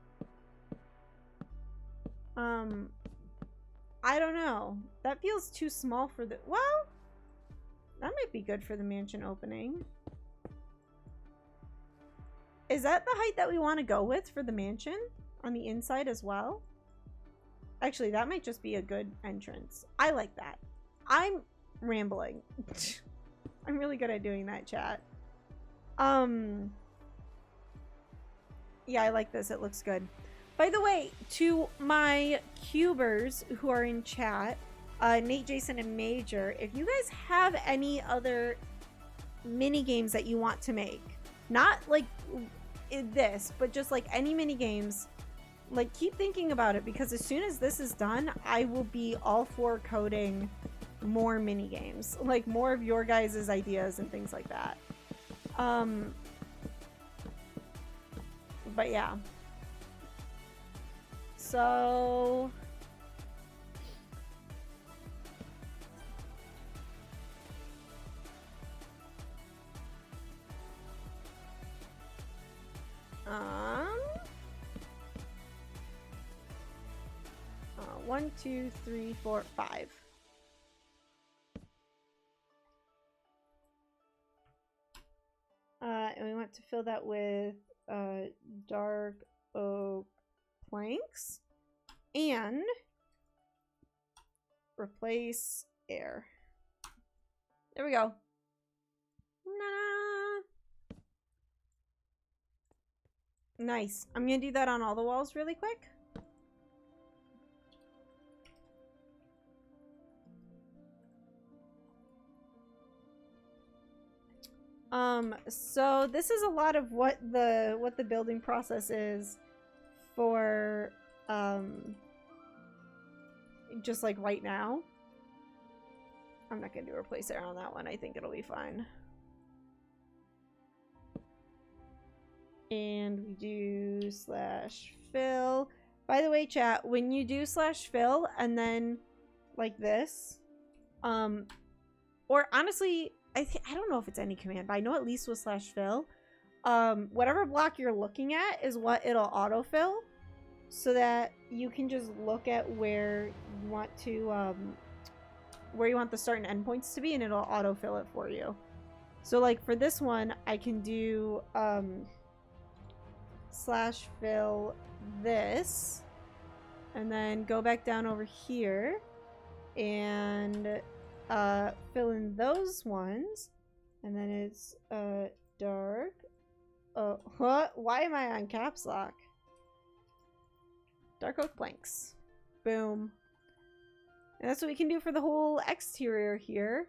I don't know. That feels too small for the... Well, that might be good for the mansion opening. Is that the height that we want to go with for the mansion? On the inside as well? Actually, that might just be a good entrance. I like that. I'm rambling. I'm really good at doing that, chat. Yeah, I like this. It looks good. By the way, to my cubers who are in chat, Nate, Jason, and Major, if you guys have any other mini games that you want to make, not like this, but just like any mini games, like keep thinking about it, because as soon as this is done, I will be all for coding more mini games, like more of your guys' ideas and things like that. But yeah. So one, two, three, four, five. and we want to fill that with dark oak planks and replace air. There we go. Nice. I'm gonna do that on all the walls really quick. So this is a lot of what the building process is for just like right now. I'm not gonna do replace air on that one. I think it'll be fine. And we do /fill. By the way, chat, when you do /fill and then like this, or honestly, I don't know if it's any command, but I know at least with /fill, whatever block you're looking at is what it'll autofill, so that you can just look at where you want to, where you want the start and end points to be, and it'll autofill it for you. So like for this one, I can do /fill this, and then go back down over here and fill in those ones, and then it's dark. Oh, what? Why am I on caps lock? Dark oak planks. Boom. And that's what we can do for the whole exterior here.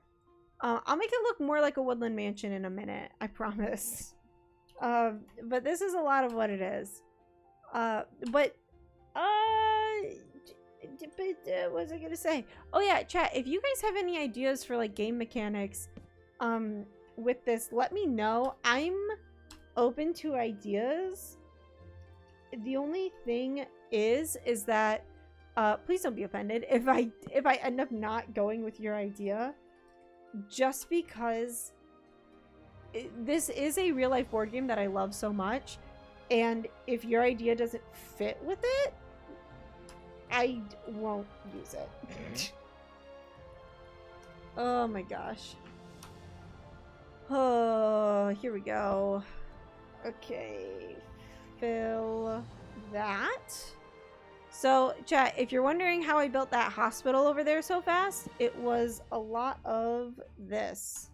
I'll make it look more like a woodland mansion in a minute, I promise. But this is a lot of what it is. What was I gonna say? Oh yeah, chat, if you guys have any ideas for like game mechanics with this, let me know. I'm open to ideas. The only thing is that please don't be offended if I end up not going with your idea, just because this is a real life board game that I love so much, and if your idea doesn't fit with it, I won't use it. Oh my gosh. Oh, here we go. Okay, fill that. So, chat, if you're wondering how I built that hospital over there so fast, it was a lot of this.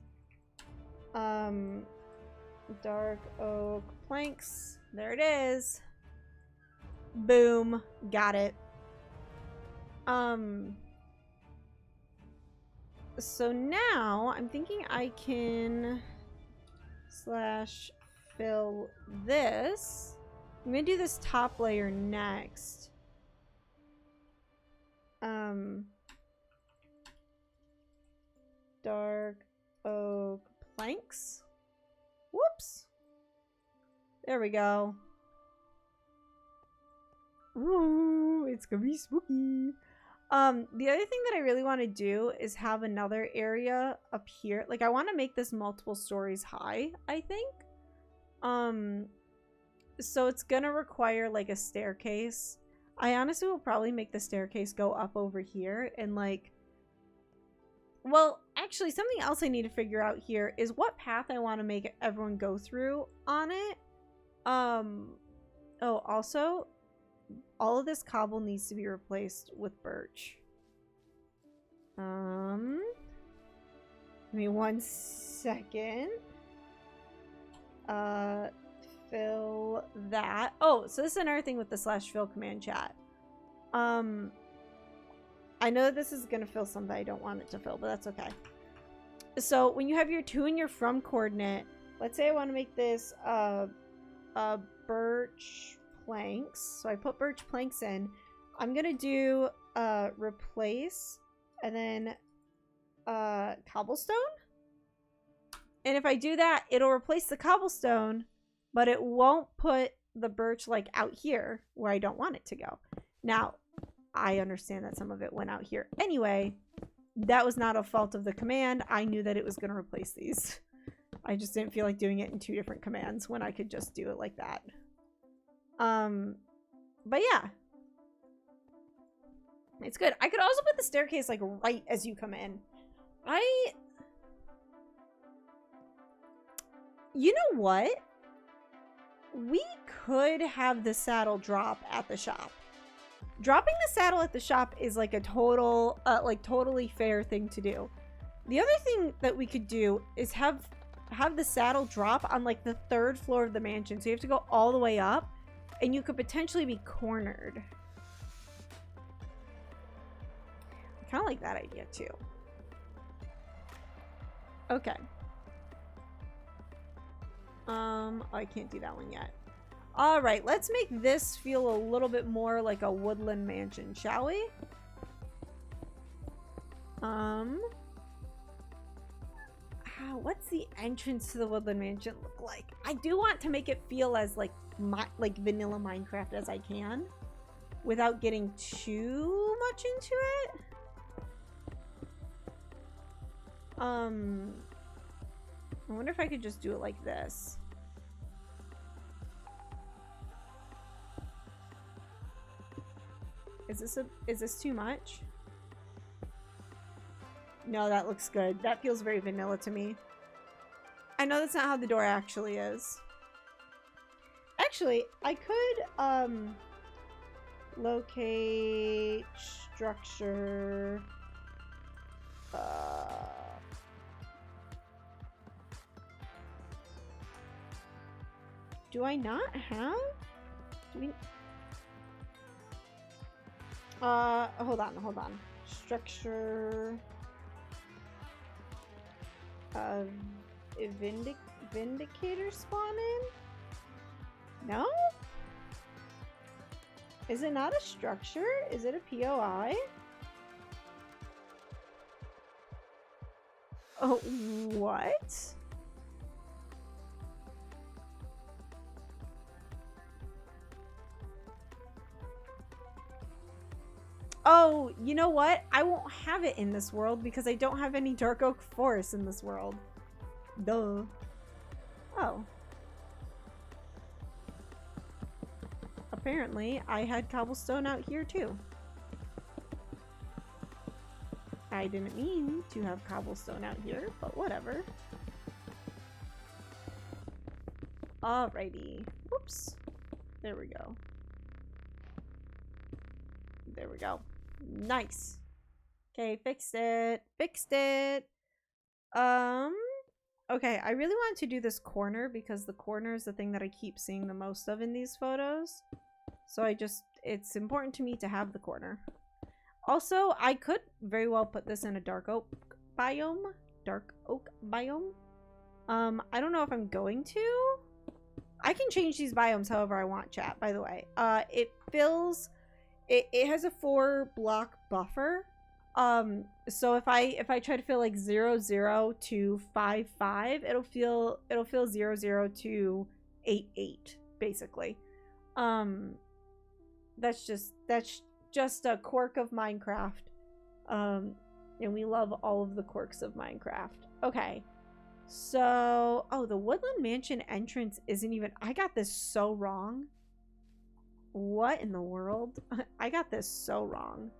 Dark oak planks. There it is. Boom. Got it. So now I'm thinking I can /fill this. I'm gonna do this top layer next. Dark oak planks. Whoops. There we go. Ooh, it's gonna be spooky. The other thing that I really want to do is have another area up here. Like, I want to make this multiple stories high, I think. So it's gonna require like a staircase. I honestly will probably make the staircase go up over here and like, well, actually something else I need to figure out here is what path I want to make everyone go through on it. Oh, also, all of this cobble needs to be replaced with birch. Give me 1 second. Fill that. Oh, so this is another thing with the /fill command, chat. I know this is gonna fill something I don't want it to fill, but that's okay. So when you have your to and your from coordinate, let's say I want to make this birch planks. So I put birch planks in. I'm gonna do replace and then cobblestone. And if I do that, it'll replace the cobblestone, but it won't put the birch like out here where I don't want it to go. Now, I understand that some of it went out here anyway. That was not a fault of the command. I knew that it was going to replace these. I just didn't feel like doing it in 2 different commands when I could just do it like that. But yeah. It's good. I could also put the staircase like right as you come in. You know what? we could have the saddle drop at the shop. Dropping the saddle at the shop is like a total, totally fair thing to do. The other thing that we could do is have the saddle drop on like the 3rd floor of the mansion. So you have to go all the way up and you could potentially be cornered. I kind of like that idea too. Okay. Oh, I can't do that one yet. All right, let's make this feel a little bit more like a woodland mansion, shall we? What's the entrance to the woodland mansion look like? I do want to make it feel as like vanilla Minecraft as I can, without getting too much into it. I wonder if I could just do it like this. Is this too much? No, that looks good. That feels very vanilla to me. I know that's not how the door actually is. Actually, I could locate structure. Do I not have? Do we? Hold on. Structure. Vindicator spawn in? No? Is it not a structure? Is it a POI? Oh, what? Oh, you know what? I won't have it in this world because I don't have any dark oak forests in this world. Duh. Oh. Apparently, I had cobblestone out here too. I didn't mean to have cobblestone out here, but whatever. Alrighty. Whoops. There we go. There we go. Nice. Okay, fixed it. Fixed it. Okay, I really wanted to do this corner because the corner is the thing that I keep seeing the most of in these photos. So it's important to me to have the corner. Also, I could very well put this in a dark oak biome. Dark oak biome. I don't know if I'm going to. I can change these biomes however I want, chat, by the way. It has a 4-block buffer. So if I try to feel like 00 to 55, it'll feel 00 to 88, basically. That's just a quirk of Minecraft. And we love all of the quirks of Minecraft. Okay. So, oh, the Woodland Mansion entrance isn't even, I got this so wrong. What in the world? I got this so wrong.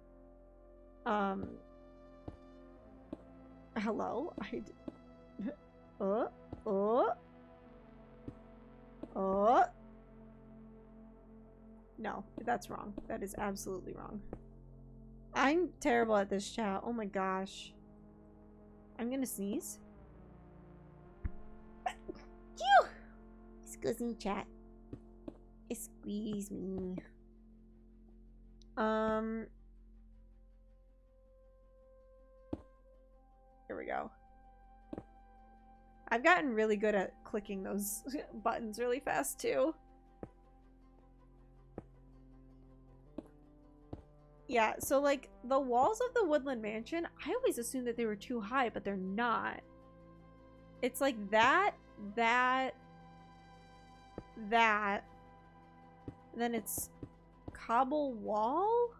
Hello? No, that's wrong. That is absolutely wrong. I'm terrible at this, chat. Oh my gosh. I'm gonna sneeze. Excuse me, chat. Squeeze me. Here we go. I've gotten really good at clicking those buttons really fast too. Yeah, so like the walls of the Woodland Mansion, I always assumed that they were too high, but they're not. It's like that. Then it's cobble wall,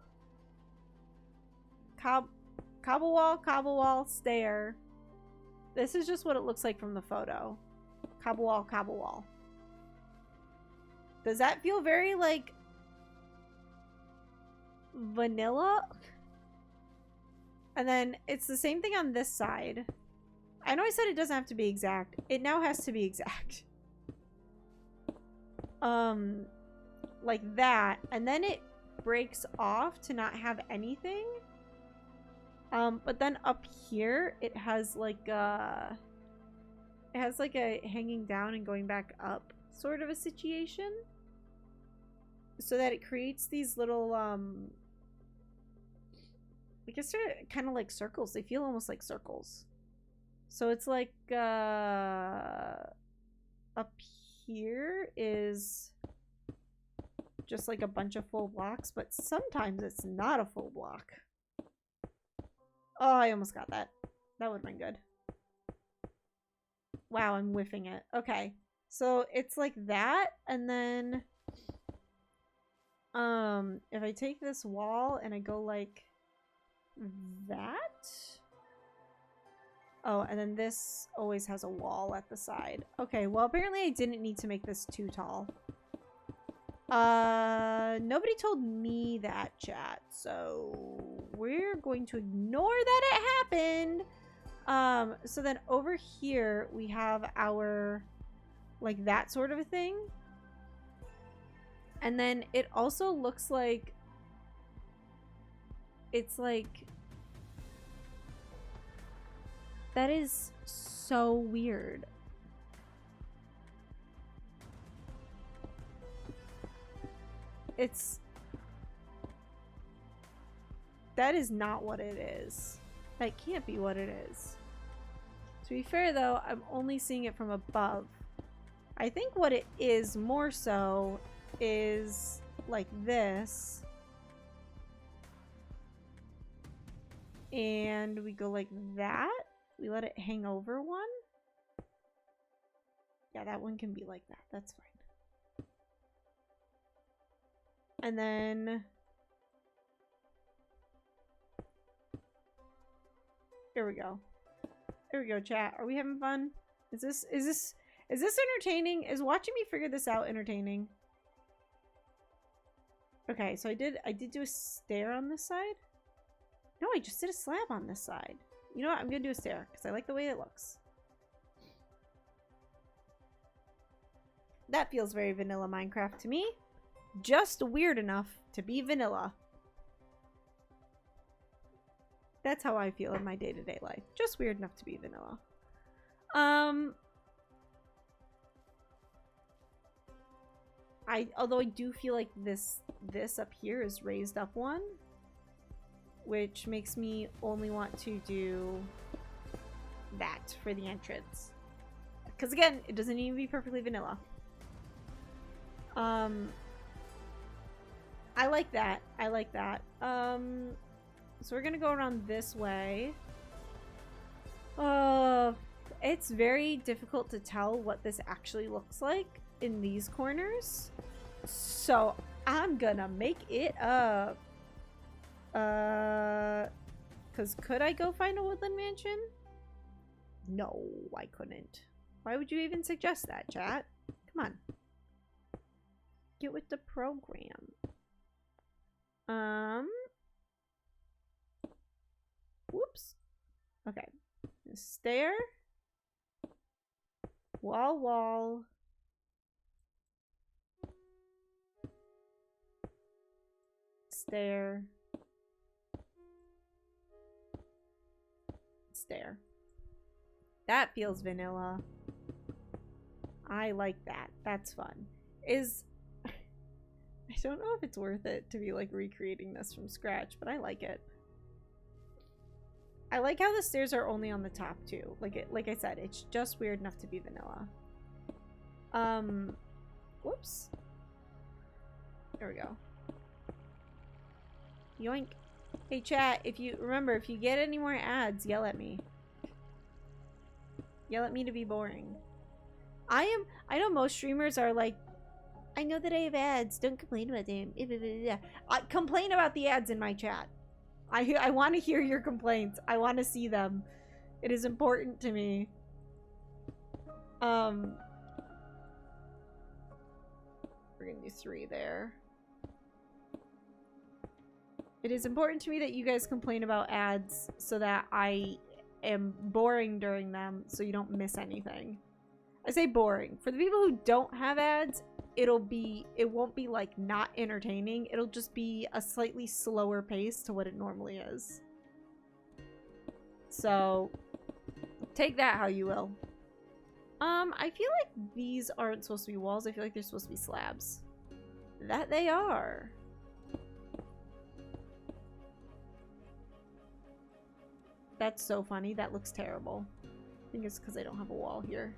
cobble wall, stair. This is just what it looks like from the photo. Cobble wall. Does that feel very like vanilla? And then it's the same thing on this side. I know I said it doesn't have to be exact. It now has to be exact. like that, and then it breaks off to not have anything. But then up here it has like a hanging down and going back up sort of a situation, so that it creates these little I guess they're kind of like circles. They feel almost like circles. So it's like up here is just like a bunch of full blocks, but sometimes it's not a full block. Oh, I almost got that. That would have been good. Wow, I'm whiffing it. Okay. So it's like that, and then if I take this wall and I go like that. Oh, and then this always has a wall at the side. Okay, well apparently I didn't need to make this too tall. Nobody told me that, chat, so we're going to ignore that it happened. So then over here we have our, like, that sort of a thing. And then it also looks like it's like, that is so weird. That is not what it is. That can't be what it is. To be fair though, I'm only seeing it from above. I think what it is more so is like this. And we go like that. We let it hang over one. Yeah, that one can be like that. That's fine. And then here we go. There we go, chat. Are we having fun? Is this entertaining? Is watching me figure this out entertaining? Okay, so I did do a stair on this side. No, I just did a slab on this side. You know what? I'm gonna do a stair because I like the way it looks. That feels very vanilla Minecraft to me. Just weird enough to be vanilla. That's how I feel in my day-to-day life. Just weird enough to be vanilla. Although I do feel like this up here is raised up one, which makes me only want to do that for the entrance. Because again, it doesn't need to be perfectly vanilla. I like that. I like that. So we're gonna go around this way. It's very difficult to tell what this actually looks like in these corners. So I'm gonna make it up. Cause could I go find a woodland mansion? No, I couldn't. Why would you even suggest that, chat? Come on. Get with the program. Whoops. Okay. Stair. Wall. Stair. Stair. That feels vanilla. I like that. That's fun. I don't know if it's worth it to be like recreating this from scratch, but I like it. I like how the stairs are only on the top too. Like I said, it's just weird enough to be vanilla. Whoops. There we go. Yoink. Hey chat, if you get any more ads, yell at me. Yell at me to be boring. I know most streamers are like, I know that I have ads. Don't complain about them. I complain about the ads in my chat. I want to hear your complaints. I want to see them. It is important to me. We're gonna do 3 there. It is important to me that you guys complain about ads so that I am boring during them so you don't miss anything. I say boring. For the people who don't have ads, it won't be like not entertaining. It'll just be a slightly slower pace to what it normally is. So take that how you will. I feel like these aren't supposed to be walls. I feel like they're supposed to be slabs. That they are. That's so funny. That looks terrible. I think it's because I don't have a wall here.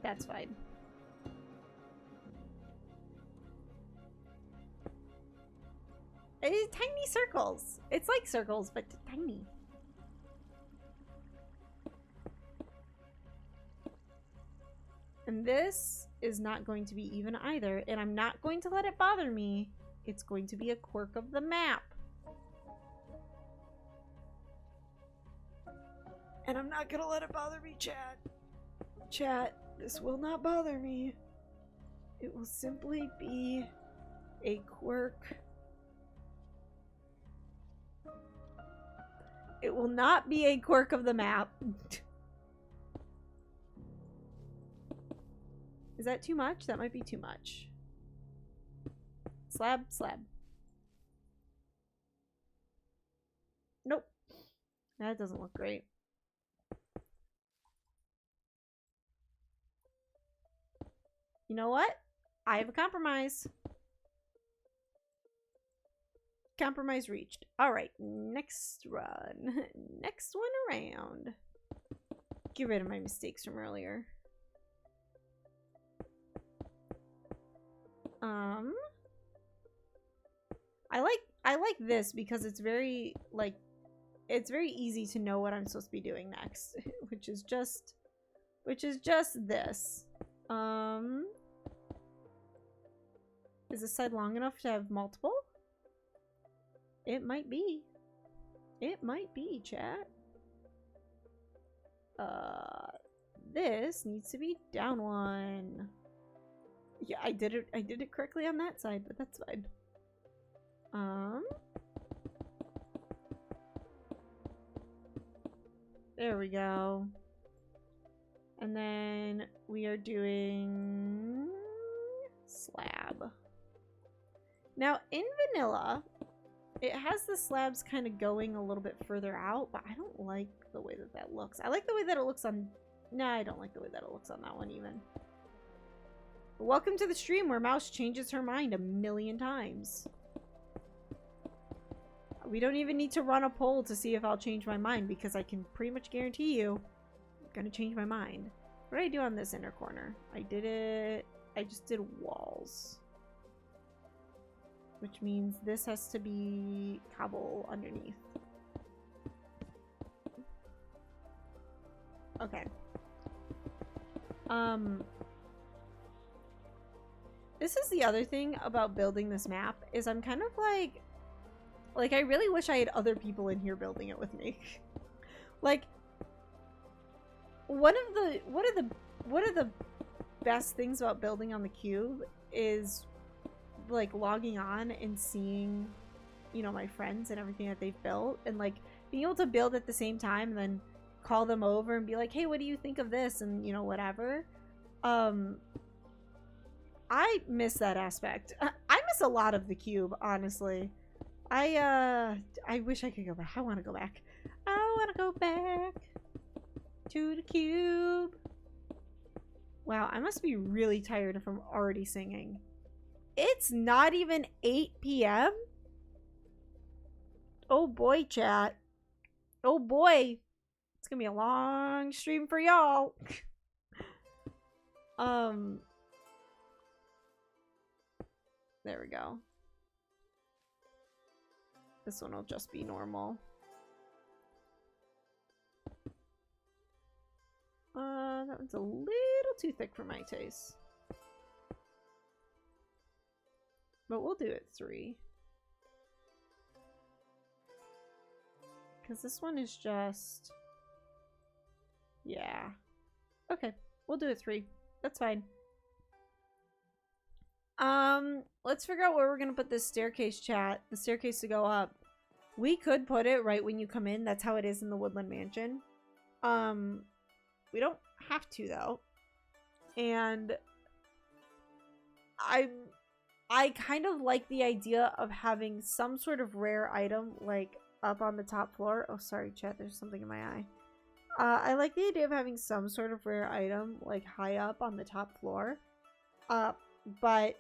That's fine. It's tiny circles. It's like circles, but tiny. And this is not going to be even either. And I'm not going to let it bother me. It's going to be a quirk of the map. And I'm not gonna let it bother me, chat. Chat, this will not bother me. It will simply be a quirk. It will not be a quirk of the map. Is that too much? That might be too much. Slab, slab. Nope. That doesn't look great. You know what? I have a compromise. Compromise reached. Alright, next run. Next one around. Get rid of my mistakes from earlier. I like this because it's very, like, it's very easy to know what I'm supposed to be doing next. which is just this. Is this side long enough to have multiple? It might be. It might be, chat. This needs to be down one. Yeah, I did it correctly on that side, but that's fine. There we go. And then we are doing slab. Now in vanilla, it has the slabs kind of going a little bit further out, but I don't like the way that that looks. I like the way that it looks on... No, I don't like the way that it looks on that one even. Welcome to the stream where Mouse changes her mind a million times. We don't even need to run a poll to see if I'll change my mind because I can pretty much guarantee you I'm gonna change my mind. What did I do on this inner corner? I just did walls. Which means this has to be cobble underneath. Okay. This is the other thing about building this map, is I'm kind of like I really wish I had other people in here building it with me. Like, one of the best things about building on the cube is like logging on and seeing, you know, my friends and everything that they've built, and like being able to build at the same time and then call them over and be like, hey, what do you think of this, and you know, whatever. I miss that aspect. I miss a lot of the cube, honestly. I wish I could go back. I want to go back. I want to go back to the cube. Wow, I must be really tired if I'm already singing. It's not even 8 p.m. Oh boy, chat. Oh boy. It's gonna be a long stream for y'all. There we go. This one will just be normal. That one's a little too thick for my taste. But we'll do it 3. Because this one is just... Yeah. Okay, we'll do it 3. That's fine. Let's figure out where we're gonna put this staircase, chat. The staircase to go up. We could put it right when you come in. That's how it is in the Woodland Mansion. We don't have to, though. and I kind of like the idea of having some sort of rare item like up on the top floor. Oh, sorry, chat. There's something in my eye. I like the idea of having some sort of rare item like high up on the top floor. But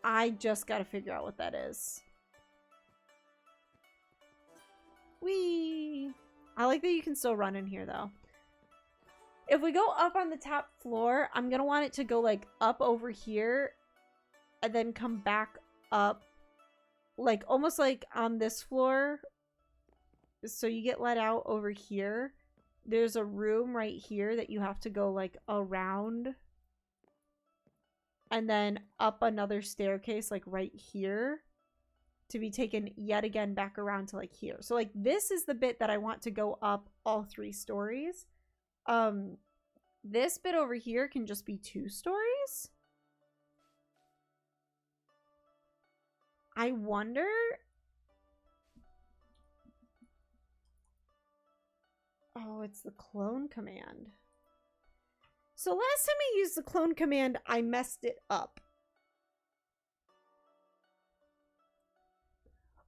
I just gotta figure out what that is. Whee! I like that you can still run in here though. If we go up on the top floor, I'm gonna want it to go like up over here and then come back up like almost like on this floor. So you get let out over here. There's a room right here that you have to go like around and then up another staircase like right here to be taken yet again back around to like here. So like this is the bit that I want to go up all 3 stories. This bit over here can just be 2 stories. I wonder. Oh, it's the clone command. So last time I used the clone command, I messed it up.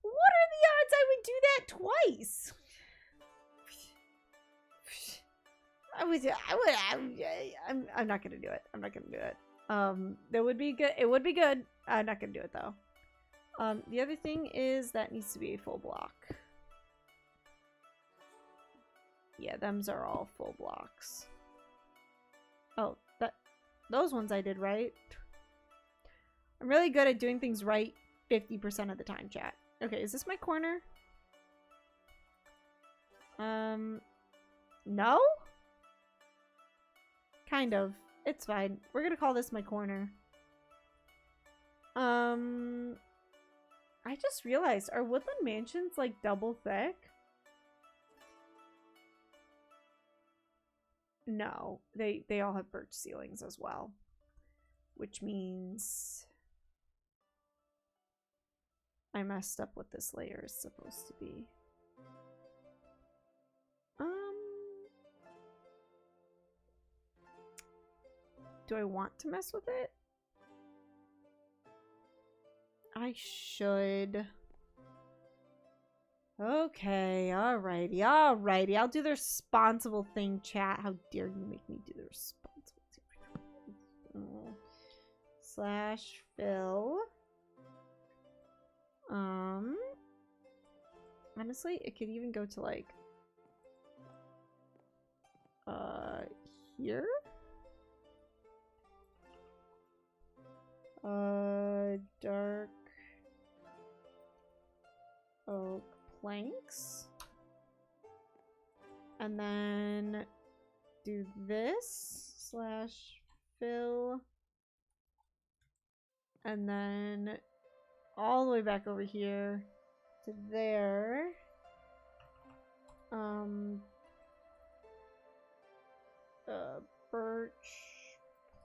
What are the odds I would do that twice? I'm not gonna do it. I'm not gonna do it. That would be good. It would be good. I'm not gonna do it though. The other thing is that needs to be a full block. Yeah, them's are all full blocks. Oh, those ones I did right. I'm really good at doing things right 50% of the time, chat. Okay, is this my corner? No? Kind of. It's fine. We're gonna call this my corner. I just realized, are woodland mansions like double thick? No, they all have birch ceilings as well, which means I messed up what this layer is supposed to be. Do I want to mess with it? I should. Okay, alrighty. I'll do the responsible thing, chat. How dare you make me do the responsible thing? Slash fill. Honestly, it could even go to like here. Dark oak planks. And then do this slash fill. And then all the way back over here to there. Birch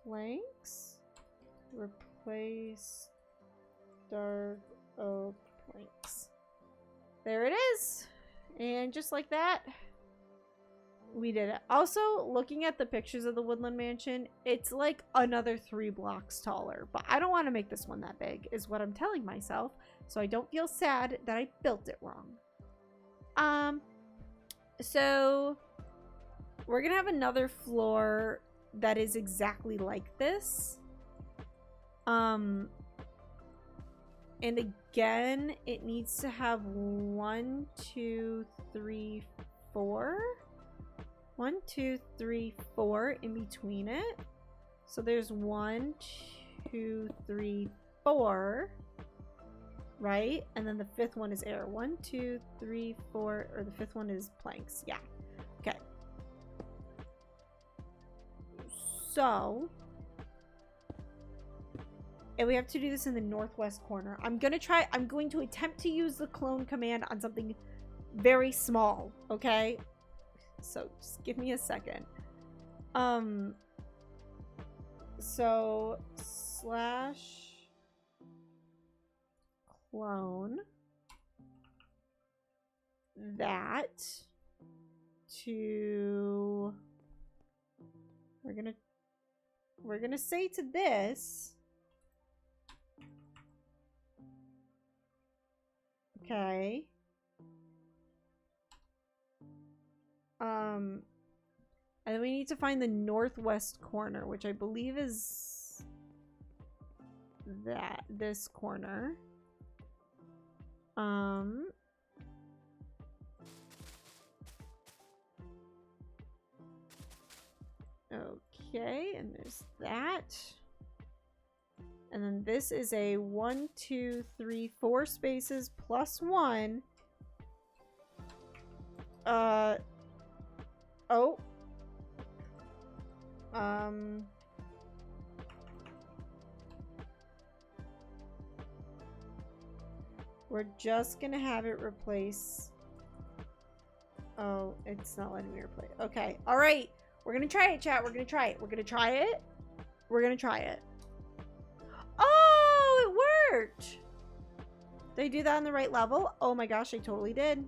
planks. Replace dark oak planks. There it is. And just like that, we did it. Also, looking at the pictures of the woodland mansion, it's like another 3 blocks taller. But I don't want to make this one that big, is what I'm telling myself. So I don't feel sad that I built it wrong. So we're going to have another floor that is exactly like this. And again, it needs to have 1, 2, 3, 4. 1, 2, 3, 4 in between it. So there's 1, 2, 3, 4. Right? And then the 5th one is air. 1, 2, 3, 4. Or the 5th one is planks. Yeah. Okay. So, and we have to do this in the northwest corner. I'm going to attempt to use the clone command on something very small, okay? So just give me a second. So slash clone that to, we're going to we're gonna say to this, okay, and then we need to find the northwest corner, which I believe is this corner. Okay, and there's that. And then this is a 1, 2, 3, 4 spaces plus 1. Oh. We're just gonna have it replace. Oh, it's not letting me replace. Okay, all right. We're gonna try it, chat. We're gonna try it. We're gonna try it. We're gonna try it. Oh, it worked. Did I do that on the right level? Oh my gosh, I totally did.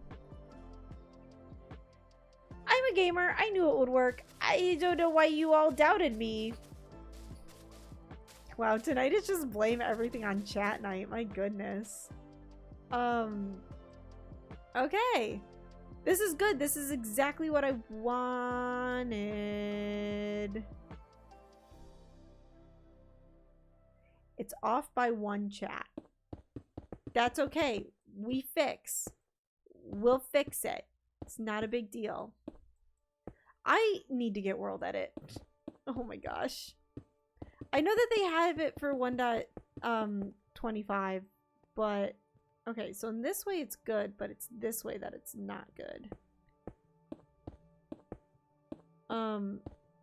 I'm a gamer. I knew it would work. I don't know why you all doubted me. Wow, tonight is just blame everything on chat night. My goodness. Okay. This is good. This is exactly what I wanted. It's off by 1 chat. That's okay. We fix. We'll fix it. It's not a big deal. I need to get world edit. Oh my gosh. I know that they have it for 1.25, but okay, so in this way it's good, but it's this way that it's not good.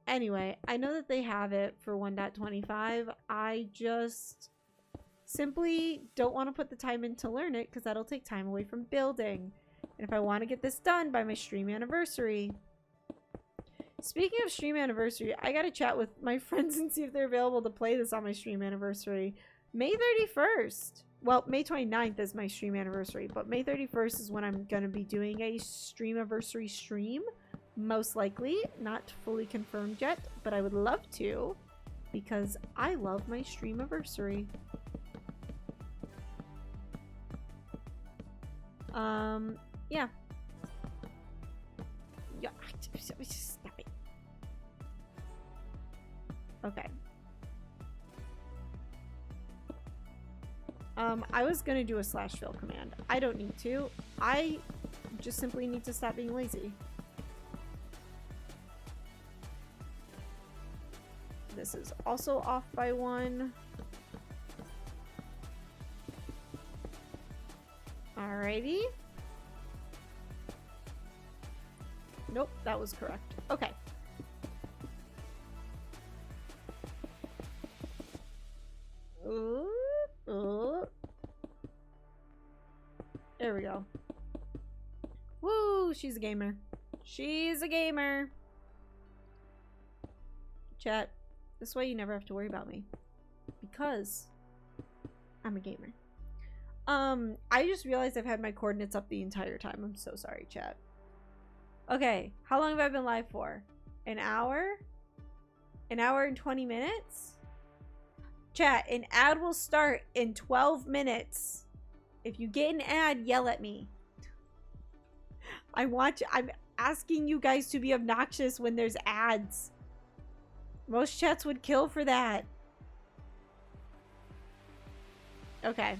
Anyway, I know that they have it for 1.25. I just simply don't want to put the time in to learn it because that'll take time away from building. And if I want to get this done by my stream anniversary. Speaking of stream anniversary, I gotta chat with my friends and see if they're available to play this on my stream anniversary. May 31st. Well, May 29th is my stream anniversary, but May 31st is when I'm gonna be doing a stream anniversary stream. Most likely. Not fully confirmed yet, but I would love to because I love my stream anniversary. Yeah. Yeah. Stop it. Okay. I was gonna do a /fill command. I don't need to. I just simply need to stop being lazy. This is also off by 1. Alrighty. Nope, that was correct. Okay. There we go. Woo, she's a gamer. She's a gamer. Chat, this way you never have to worry about me. Because I'm a gamer. I just realized I've had my coordinates up the entire time. I'm so sorry, chat. Okay, how long have I been live for? An hour? An hour and 20 minutes? Chat, an ad will start in 12 minutes. If you get an ad, yell at me. I'm asking you guys to be obnoxious when there's ads. Most chats would kill for that. Okay.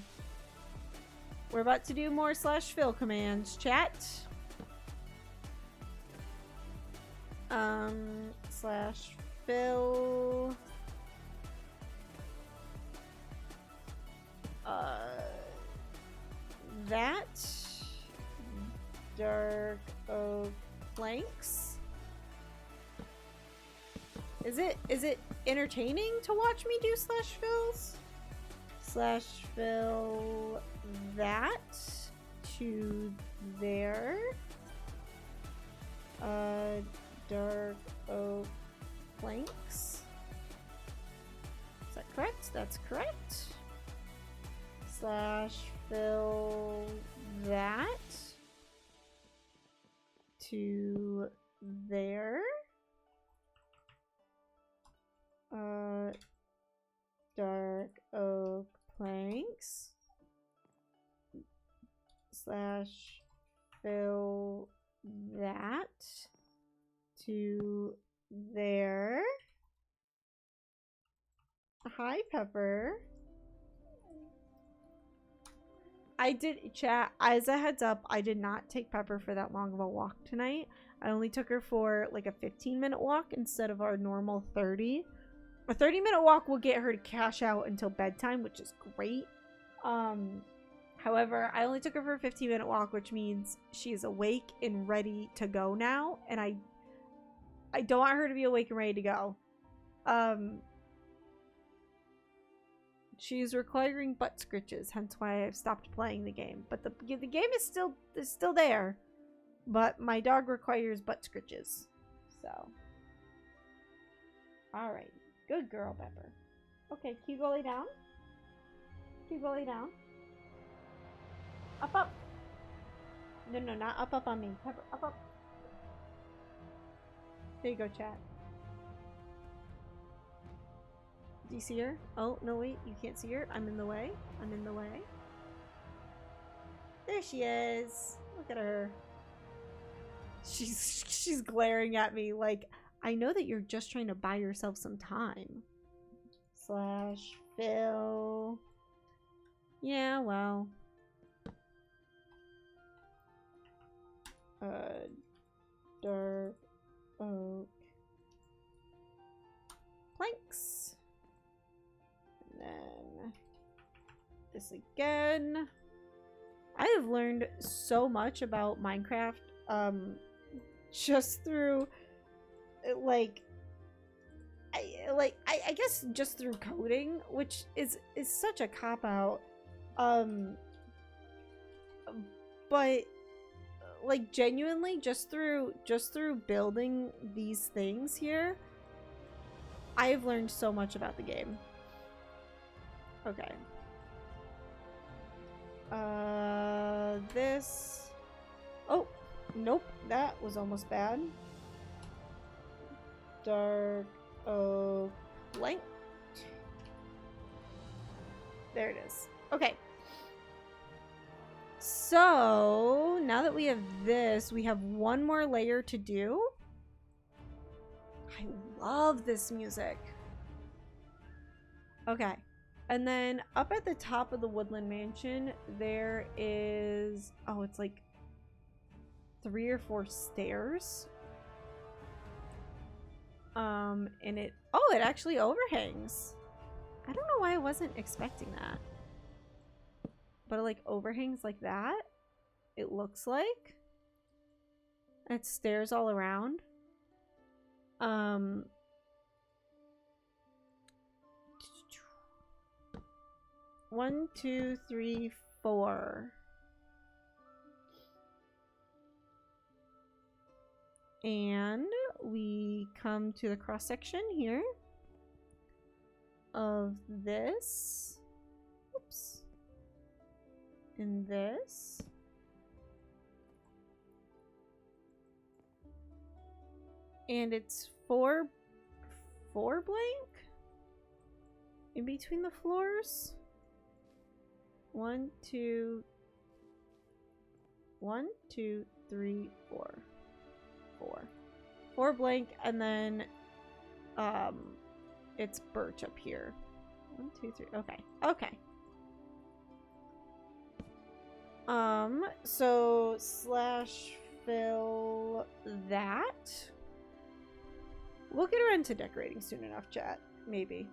We're about to do more /fill commands, chat. /fill. That dark oak planks. Is it entertaining to watch me do /fills? /fill that to there. Dark oak planks. Is that correct? That's correct. /fill that to there. dark oak planks slash fill that to there. Hi, Pepper. I did, chat, as a heads up, I did not take Pepper for that long of a walk tonight. I only took her for like a 15-minute walk instead of our normal 30. A 30-minute walk will get her to cash out until bedtime, which is great. However, I only took her for a 15-minute walk, which means she's awake and ready to go now. And I don't want her to be awake and ready to go. She's requiring butt scritches, hence why I've stopped playing the game. But the game is still there. But my dog requires butt scritches. So. Alright. Good girl, Pepper. Okay, can you go lay down? Can you go lay down? Up, up. No, not up on me. Pepper, up. There you go, chat. Do you see her? Oh, no, wait. You can't see her. I'm in the way. I'm in the way. There she is. Look at her. She's glaring at me like, I know that you're just trying to buy yourself some time. Slash fill. Yeah, well. Dark oak planks. And then this again. I have learned so much about Minecraft just through I guess just through coding, which is such a cop out. But like genuinely just through building these things here, I've learned so much about the game. Okay. This. Oh, nope. That was almost bad. Dark oak blank. There it is. Okay. So, now that we have this, we have one more layer to do. I love this music. Okay. And then up at the top of the woodland mansion, there is, oh, it's like 3 or 4 stairs. And it actually overhangs. I don't know why I wasn't expecting that. But it like overhangs like that. It looks like. And it's stairs all around. 1, 2, 3, 4. And we come to the cross section here of this. Oops. And this. And it's 4 blank in between the floors. 1, 2, 3, 4. 4 blank, and then it's birch up here. 1, 2, 3. Okay. So slash fill that. We'll get around to decorating soon enough, chat. Maybe.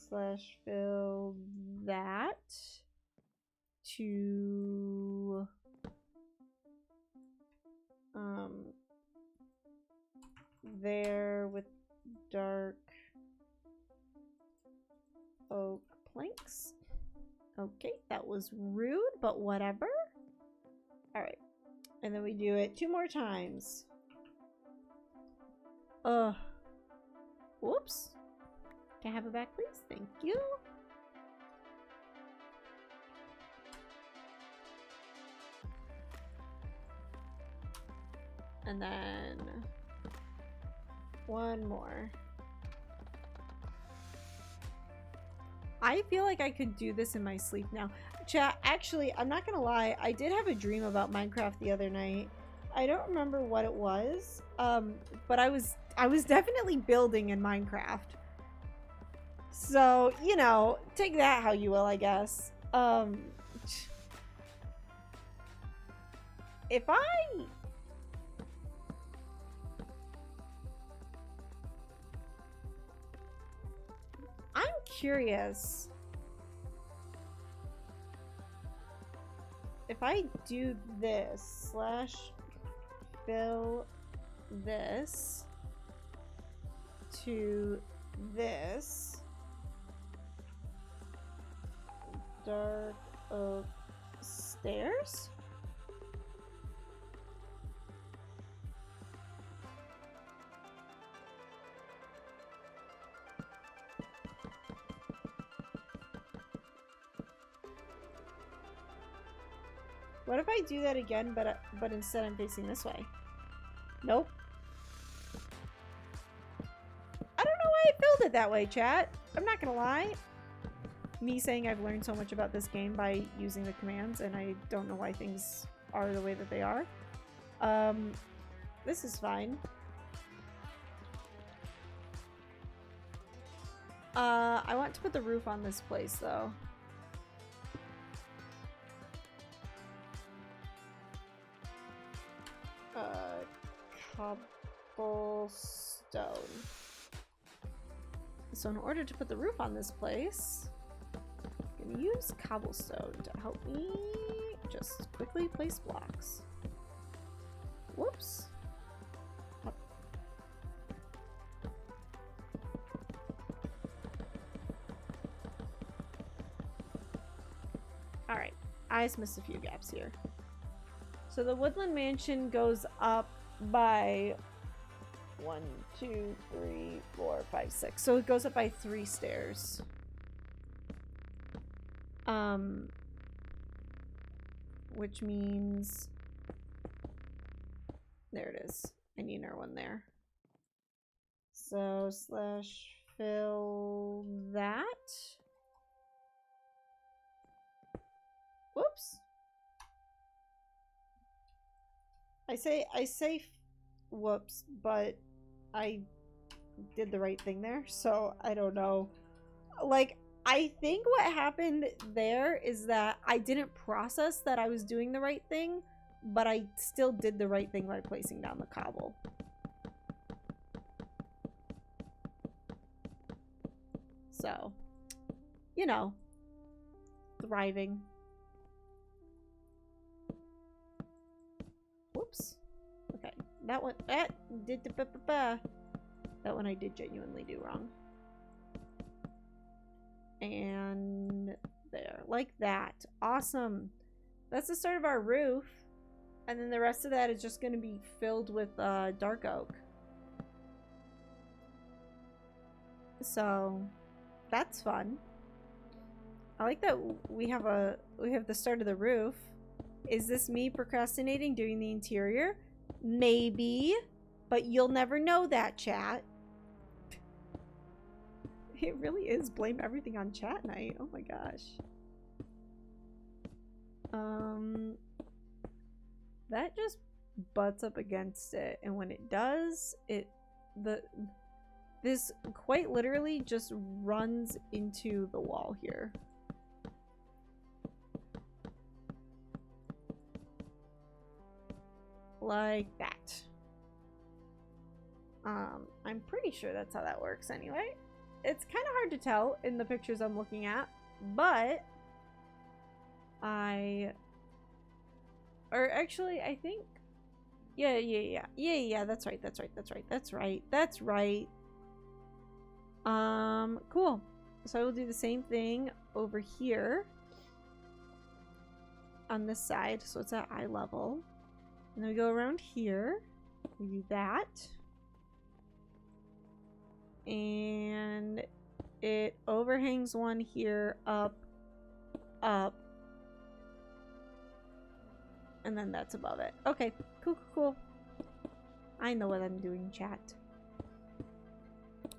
Slash fill that to there with dark oak planks. Okay, that was rude, but whatever. All right, and then we do it 2 more times. Whoops. Can I have it back, please? Thank you. And then one more. I feel like I could do this in my sleep now. Chat, actually, I'm not gonna lie, I did have a dream about Minecraft the other night. I don't remember what it was, but I was definitely building in Minecraft. So, you know, take that how you will, I guess. If I'm curious. If I do this / fill this to this dark oak stairs. What if I do that again, but instead I'm facing this way? Nope. I don't know why I filled it that way, chat. I'm not gonna lie. Me saying I've learned so much about this game by using the commands, and I don't know why things are the way that they are. This is fine. I want to put the roof on this place, though. Cobblestone. So in order to put the roof on this place, I'm gonna use cobblestone to help me just quickly place blocks. Whoops. Oh. Alright, I just missed a few gaps here. So the woodland mansion goes up by 1, 2, 3, 4, 5, 6. So it goes up by 3 stairs. Which means there it is. I need another one there. So / fill that. Whoops. I say whoops, but I did the right thing there, so I don't know. Like, I think what happened there is that I didn't process that I was doing the right thing, but I still did the right thing by placing down the cobble. So, you know, thriving. Whoops. Okay, that one, that one I did genuinely do wrong. And there, like that. Awesome. That's the start of our roof. And then the rest of that is just going to be filled with dark oak. So, that's fun. I like that we have the start of the roof. Is this me procrastinating doing the interior? Maybe, but you'll never know that, chat. It really is blame everything on chat night. Oh my gosh. That just butts up against it, and when it does, this quite literally just runs into the wall here. Like that. I'm pretty sure that's how that works anyway. It's kind of hard to tell in the pictures I'm looking at, but I think yeah, that's right. Cool. So I will do the same thing over here on this side, so it's at eye level. And then we go around here. We do that. And it overhangs one here, up. And then that's above it. Okay, cool. I know what I'm doing, chat.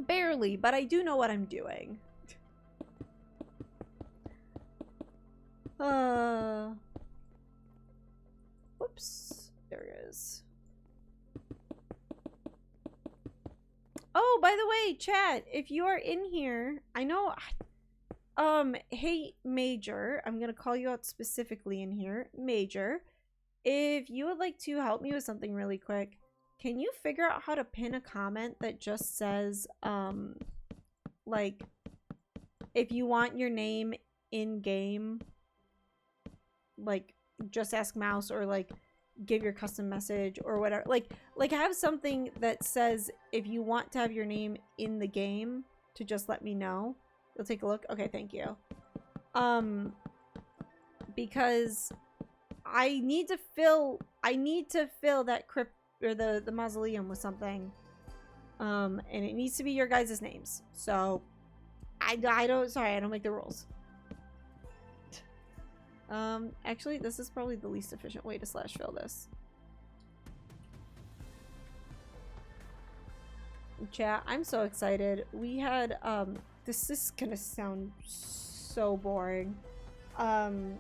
Barely, but I do know what I'm doing. Whoops. There it is. Oh, by the way, chat, if you are in here, I know, hey, Major, I'm gonna call you out specifically in here. Major, if you would like to help me with something really quick, can you figure out how to pin a comment that just says, like, if you want your name in-game, like, just ask mouse, or, like, give your custom message, or whatever. Like have something that says, if you want to have your name in the game, to just let me know. You'll take a look? Okay, thank you. Because I need to fill that crypt, or the mausoleum, with something. And it needs to be your guys' names. So I don't make the rules. Actually, this is probably the least efficient way to slash fill this. Chat, I'm so excited. We had, this is gonna sound so boring. There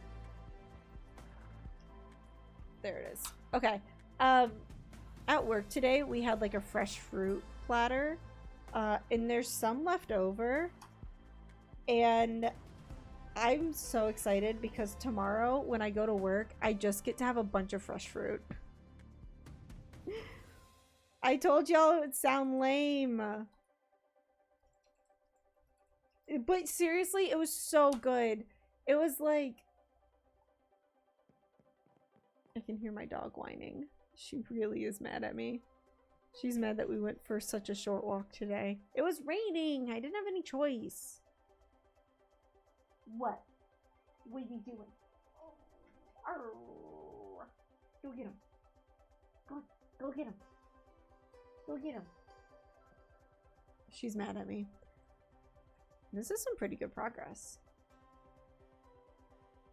it is. Okay. At work today, we had like a fresh fruit platter, and there's some left over, and I'm so excited because tomorrow when I go to work, I just get to have a bunch of fresh fruit. I told y'all it would sound lame. But seriously, it was so good. It was like... I can hear my dog whining. She really is mad at me. She's mad that we went for such a short walk today. It was raining. I didn't have any choice. What? What are you doing? Arr. Go get him. Go get him. Go get him. She's mad at me. This is some pretty good progress.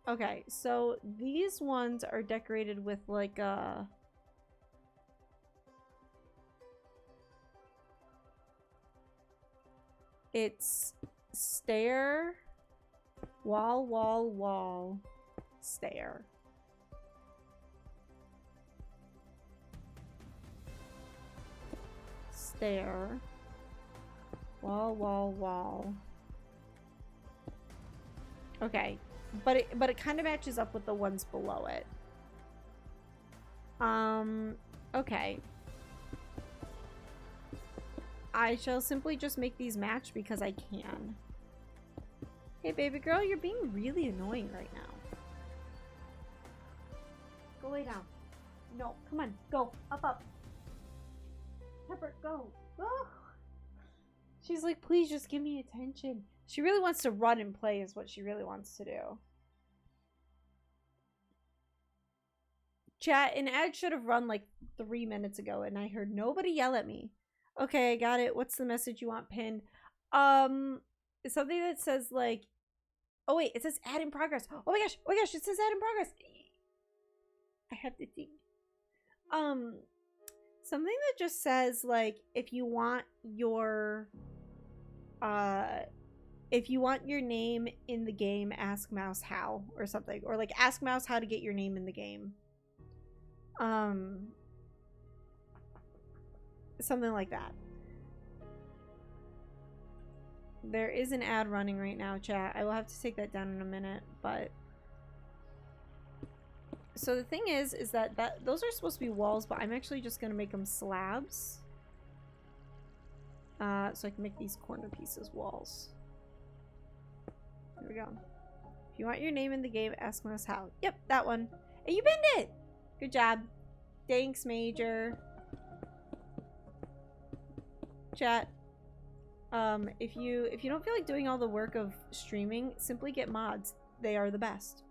Okay, so these ones are decorated with like a... It's stair, wall, stair. Stair, wall. Okay, but it kind of matches up with the ones below it. Okay. I shall simply just make these match because I can. Hey, baby girl, you're being really annoying right now. Go lay down. No, come on, go. Up. Pepper, go. Oh. She's like, please just give me attention. She really wants to run and play is what she really wants to do. Chat, an ad should have run like 3 minutes ago and I heard nobody yell at me. Okay, I got it. What's the message you want pinned? It's something that says like, oh wait, it says ad in progress. Oh my gosh, it says ad in progress. I have to think. Something that just says like, if you want your name in the game, ask mouse how, or something, or like ask mouse how to get your name in the game. Something like that. There is an ad running right now, chat. I will have to take that down in a minute, but so the thing is that those are supposed to be walls, but I'm actually just gonna make them slabs. So I can make these corner pieces walls. There we go. If you want your name in the game, ask us how. Yep, that one. And you pinned it! Good job. Thanks, Major. Chat. If you don't feel like doing all the work of streaming, simply get mods. They are the best.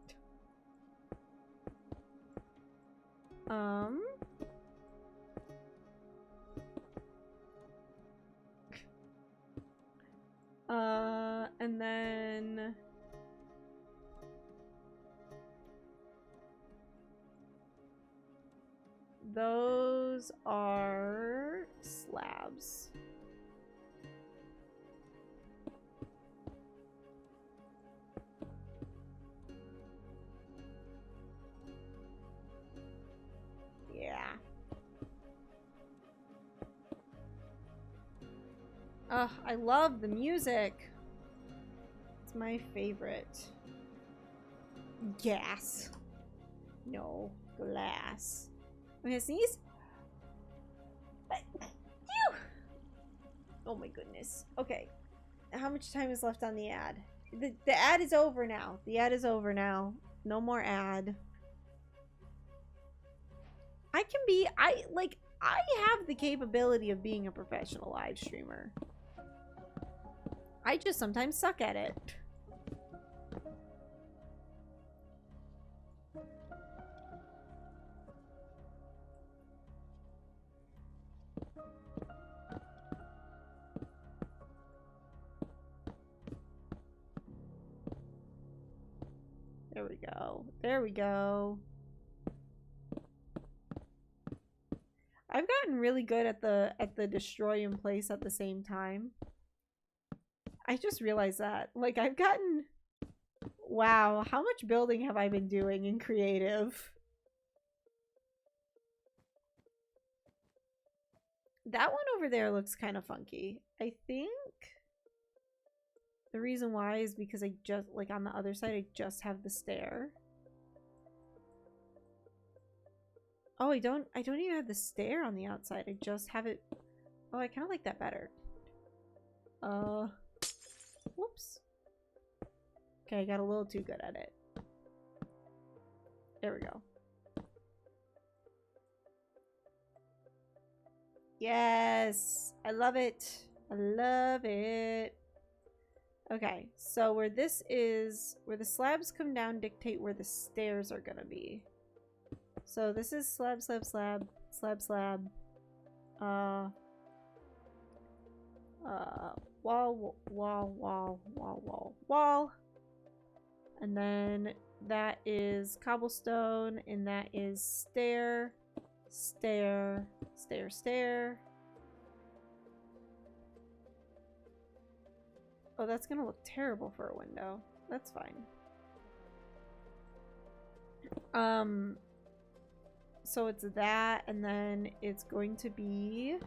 And then those those are slabs. Yeah. Ugh, I love the music. It's my favorite. Gas. No, glass. I'm gonna sneeze. Oh my goodness. Okay. How much time is left on the ad? The ad is over now. The ad is over now. No more ad. I have the capability of being a professional live streamer. I just sometimes suck at it. There we go. There we go. I've gotten really good at the destroy in place at the same time. I just realized that. Like, I've gotten... Wow, how much building have I been doing in creative? That one over there looks kind of funky. I think the reason why is because I just, like, on the other side, I just have the stair. Oh, I don't even have the stair on the outside. I just have it. Oh, I kind of like that better. Whoops. Okay, I got a little too good at it. There we go. Yes! I love it. I love it. Okay, so where this is, where the slabs come down dictate where the stairs are gonna be. So this is slab, slab, slab, slab, slab. Wall, wall, wall, wall, wall, wall. And then that is cobblestone, and that is stair, stair, stair, stair. Oh, that's gonna look terrible for a window. That's fine. So it's that, and then it's going to be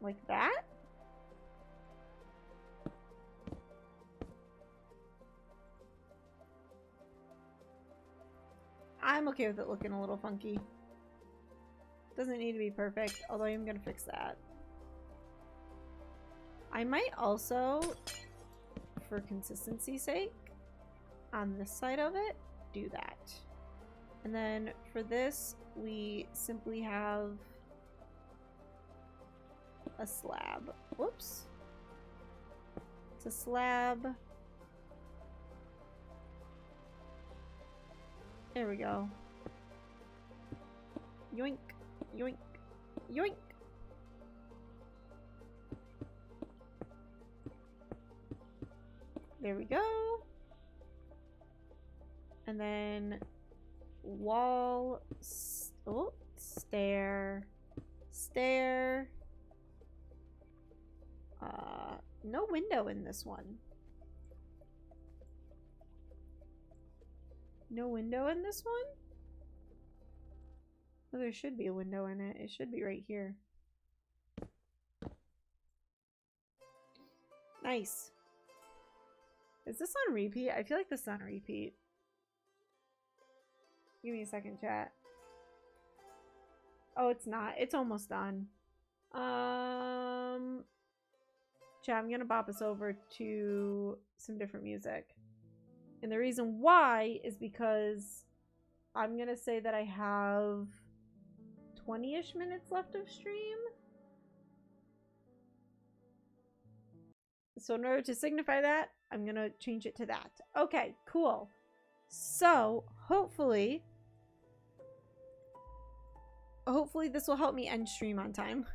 like that. I'm okay with it looking a little funky. Doesn't need to be perfect, although I'm gonna fix that. I might also, for consistency's sake, on this side of it, do that. And then for this, we simply have a slab. Whoops. It's a slab. There we go. Yoink, yoink, yoink. There we go. And then wall, oh, stair, stair. No window in this one. No window in this one? Well, there should be a window in it. It should be right here. Nice. Is this on repeat? I feel like this is on repeat. Give me a second, chat. Oh, it's not. It's almost done. Chat, I'm gonna bop us over to some different music. And the reason why is because I'm gonna say that I have 20-ish minutes left of stream. So in order to signify that, I'm gonna change it to that. Okay, cool. So hopefully this will help me end stream on time.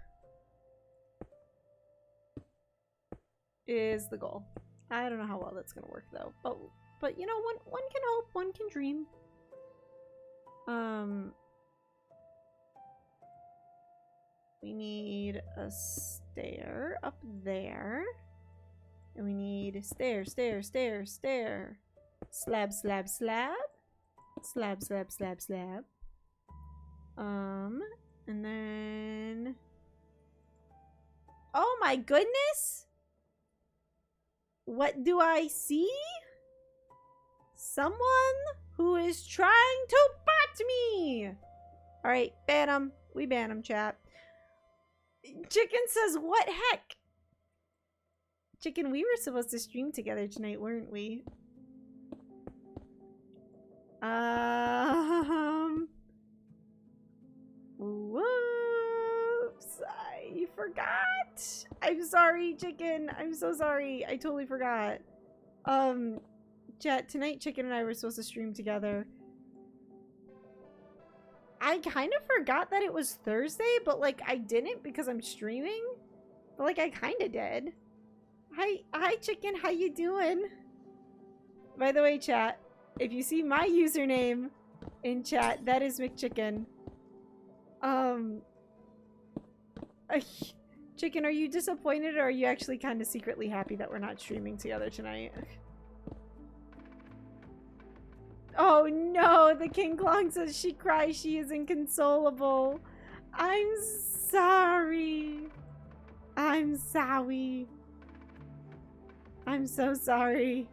Is the goal. I don't know how well that's gonna work though. But you know, one can hope, one can dream. We need a stair up there. And we need stair, stair, stair, stair. Slab, slab, slab. Slab, slab, slab, slab. And then... Oh my goodness! What do I see? Someone who is trying to bot me! Alright, ban him. We ban him, chat. Chicken says, what heck? Chicken, we were supposed to stream together tonight, weren't we? Whoops. I forgot. I'm sorry, Chicken. I'm so sorry. I totally forgot. Chat, tonight Chicken and I were supposed to stream together. I kind of forgot that it was Thursday, but like I didn't because I'm streaming. But like I kind of did. Hi Chicken, how you doing? By the way, chat, if you see my username in chat, that is McChicken. Chicken, are you disappointed or are you actually kind of secretly happy that we're not streaming together tonight? Oh no, the King Klong says she cries, she is inconsolable. I'm sorry. I'm sorry. I'm so sorry.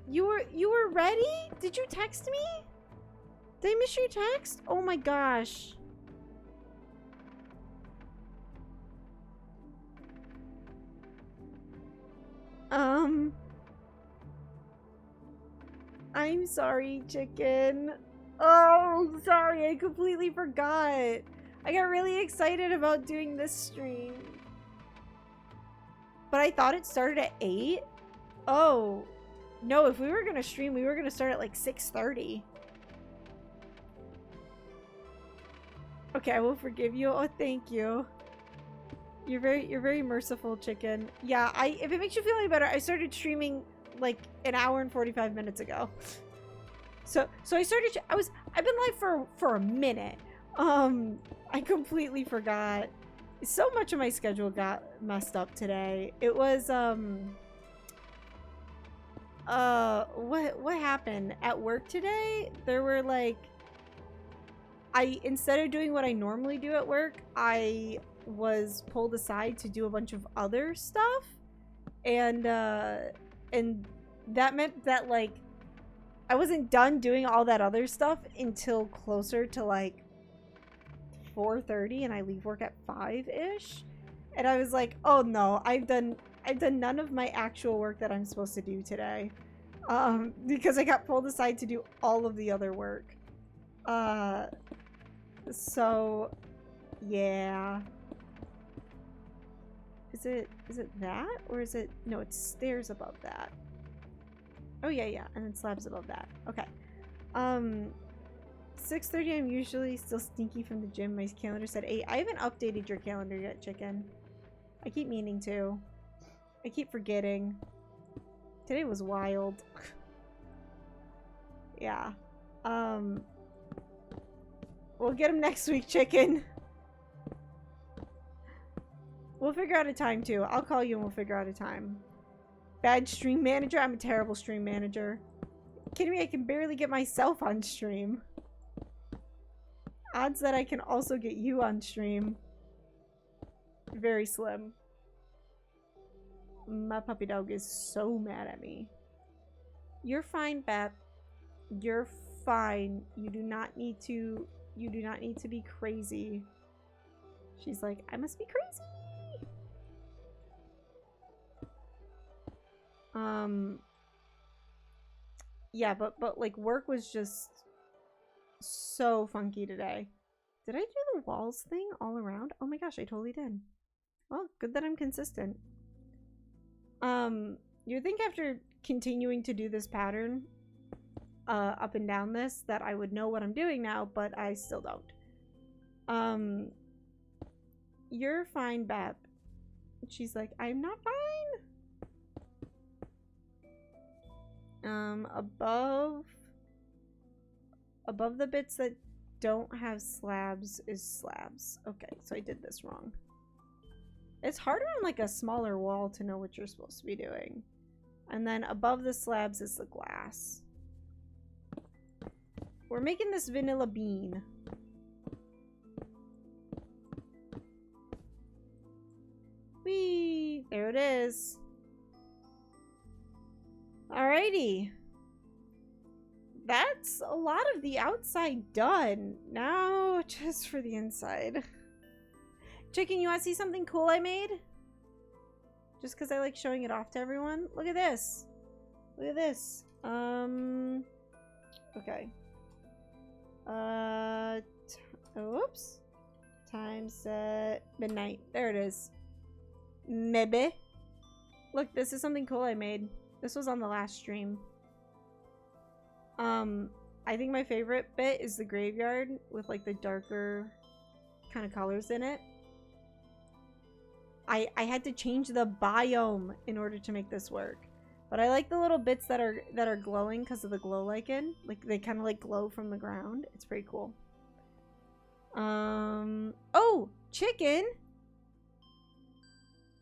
You were ready? Did you text me? Did I miss your text? Oh my gosh. I'm sorry, Chicken. Oh, sorry, I completely forgot. I got really excited about doing this stream. But I thought it started at 8? Oh. No, if we were gonna stream, we were gonna start at like 6:30. Okay, I will forgive you. Oh, thank you. You're very merciful, Chicken. Yeah, if it makes you feel any better, I started streaming like an hour and 45 minutes ago. So I've been live for a minute. I completely forgot. So much of my schedule got messed up today. It was what happened at work today? There were like instead of doing what I normally do at work, I was pulled aside to do a bunch of other stuff, and that meant that like I wasn't done doing all that other stuff until closer to like 4:30, and I leave work at 5-ish, and I was like, oh no, I've done none of my actual work that I'm supposed to do today, because I got pulled aside to do all of the other work. So yeah. Is it that? Or is it... No, it's stairs above that. Oh, yeah. And then slabs above that. Okay. 6:30, I'm usually still stinky from the gym. My calendar said 8. I haven't updated your calendar yet, Chicken. I keep meaning to. I keep forgetting. Today was wild. Yeah. We'll get him next week, Chicken. We'll figure out a time, too. I'll call you and we'll figure out a time. Bad stream manager? I'm a terrible stream manager. Kidding me? I can barely get myself on stream. Odds that I can also get you on stream. Very slim. My puppy dog is so mad at me. You're fine, Beth. You're fine. You do not need to be crazy. She's like, I must be crazy. Yeah, but like work was just so funky today. Did I do the walls thing all around? Oh my gosh, I totally did. Well, good that I'm consistent. You'd think after continuing to do this pattern up and down this that I would know what I'm doing now, but I still don't. You're fine, Beb. She's like, I'm not fine. Above the bits that don't have slabs is slabs. Okay, so I did this wrong. It's harder on like a smaller wall to know what you're supposed to be doing. And then above the slabs is the glass. We're making this vanilla bean. Whee! There it is. Alrighty. That's a lot of the outside done. Now, just for the inside. Chicken, you want to see something cool I made? Just because I like showing it off to everyone. Look at this. Look at this. Okay. Oops. Time set midnight. There it is. Maybe. Look, this is something cool I made. This was on the last stream. I think my favorite bit is the graveyard with like the darker kind of colors in it. I had to change the biome in order to make this work. But I like the little bits that are glowing because of the glow lichen. Like they kind of like glow from the ground. It's pretty cool. Oh, chicken.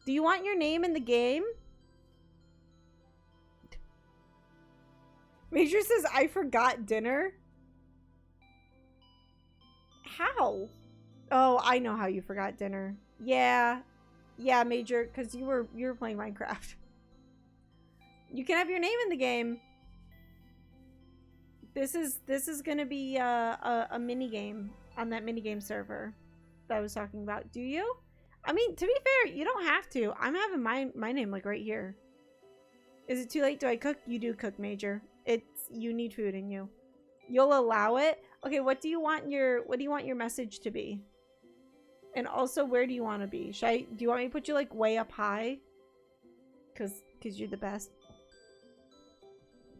Do you want your name in the game? Major says, I forgot dinner. How? Oh, I know how you forgot dinner. Yeah. Yeah, Major, because you were playing Minecraft. You can have your name in the game. This is gonna be a mini game on that mini game server that I was talking about. Do you? I mean, to be fair, you don't have to. I'm having my name like right here. Is it too late? Do I cook? You do cook, Major. You need food in you. You'll allow it. Okay, what do you want your message to be? And also, where do you want to be? Do you want me to put you like way up high? Cause you're the best.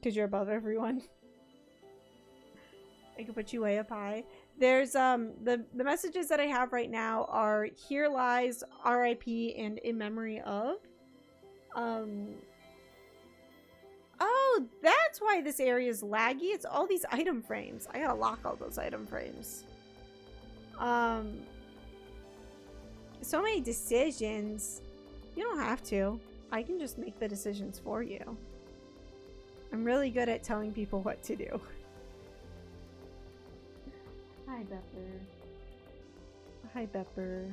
Cause you're above everyone. I can put you way up high. There's the messages that I have right now are here lies R.I.P. and in memory of. Oh, that's why this area is laggy. It's all these item frames. I gotta lock all those item frames. So many decisions. You don't have to. I can just make the decisions for you. I'm really good at telling people what to do. Hi, Pepper. Hi, Pepper.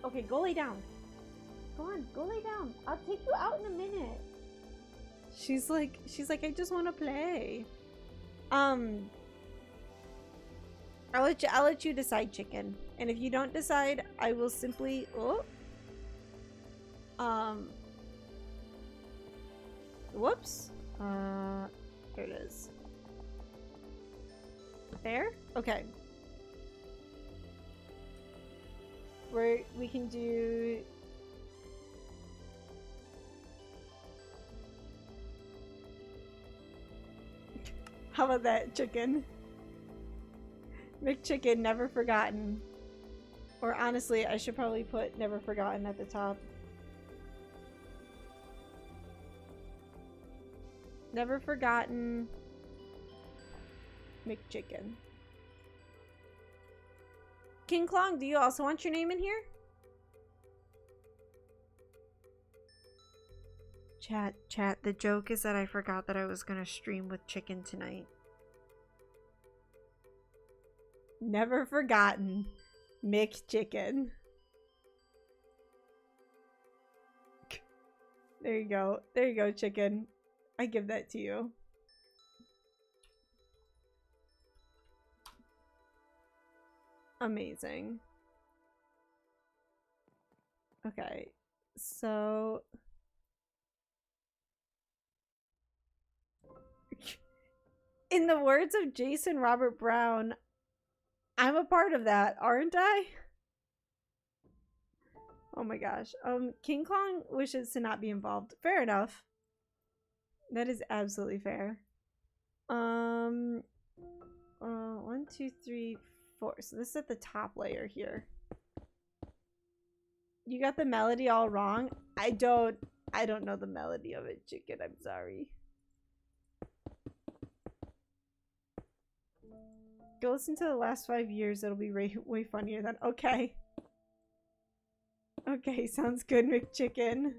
Okay, go lay down. Go on, go lay down. I'll take you out in a minute. She's like, I just want to play. I'll let you decide, chicken. And if you don't decide, I will simply whoops. There it is. There? Okay. We can do how about that, chicken? McChicken, never forgotten. Or honestly, I should probably put never forgotten at the top. Never forgotten McChicken. King Klong, do you also want your name in here? Chat, the joke is that I forgot that I was gonna stream with chicken tonight. Never forgotten McChicken. There you go. There you go, chicken. I give that to you. Amazing. Okay, so in the words of Jason Robert Brown, I'm a part of that, aren't I? Oh my gosh. King Kong wishes to not be involved. Fair enough. That is absolutely fair. 1, 2, 3, 4. So this is at the top layer here. You got the melody all wrong. I don't I don't know the melody of it, chicken. I'm sorry. Go listen to the last 5 years. It'll be way funnier than. Okay. Okay, sounds good, McChicken.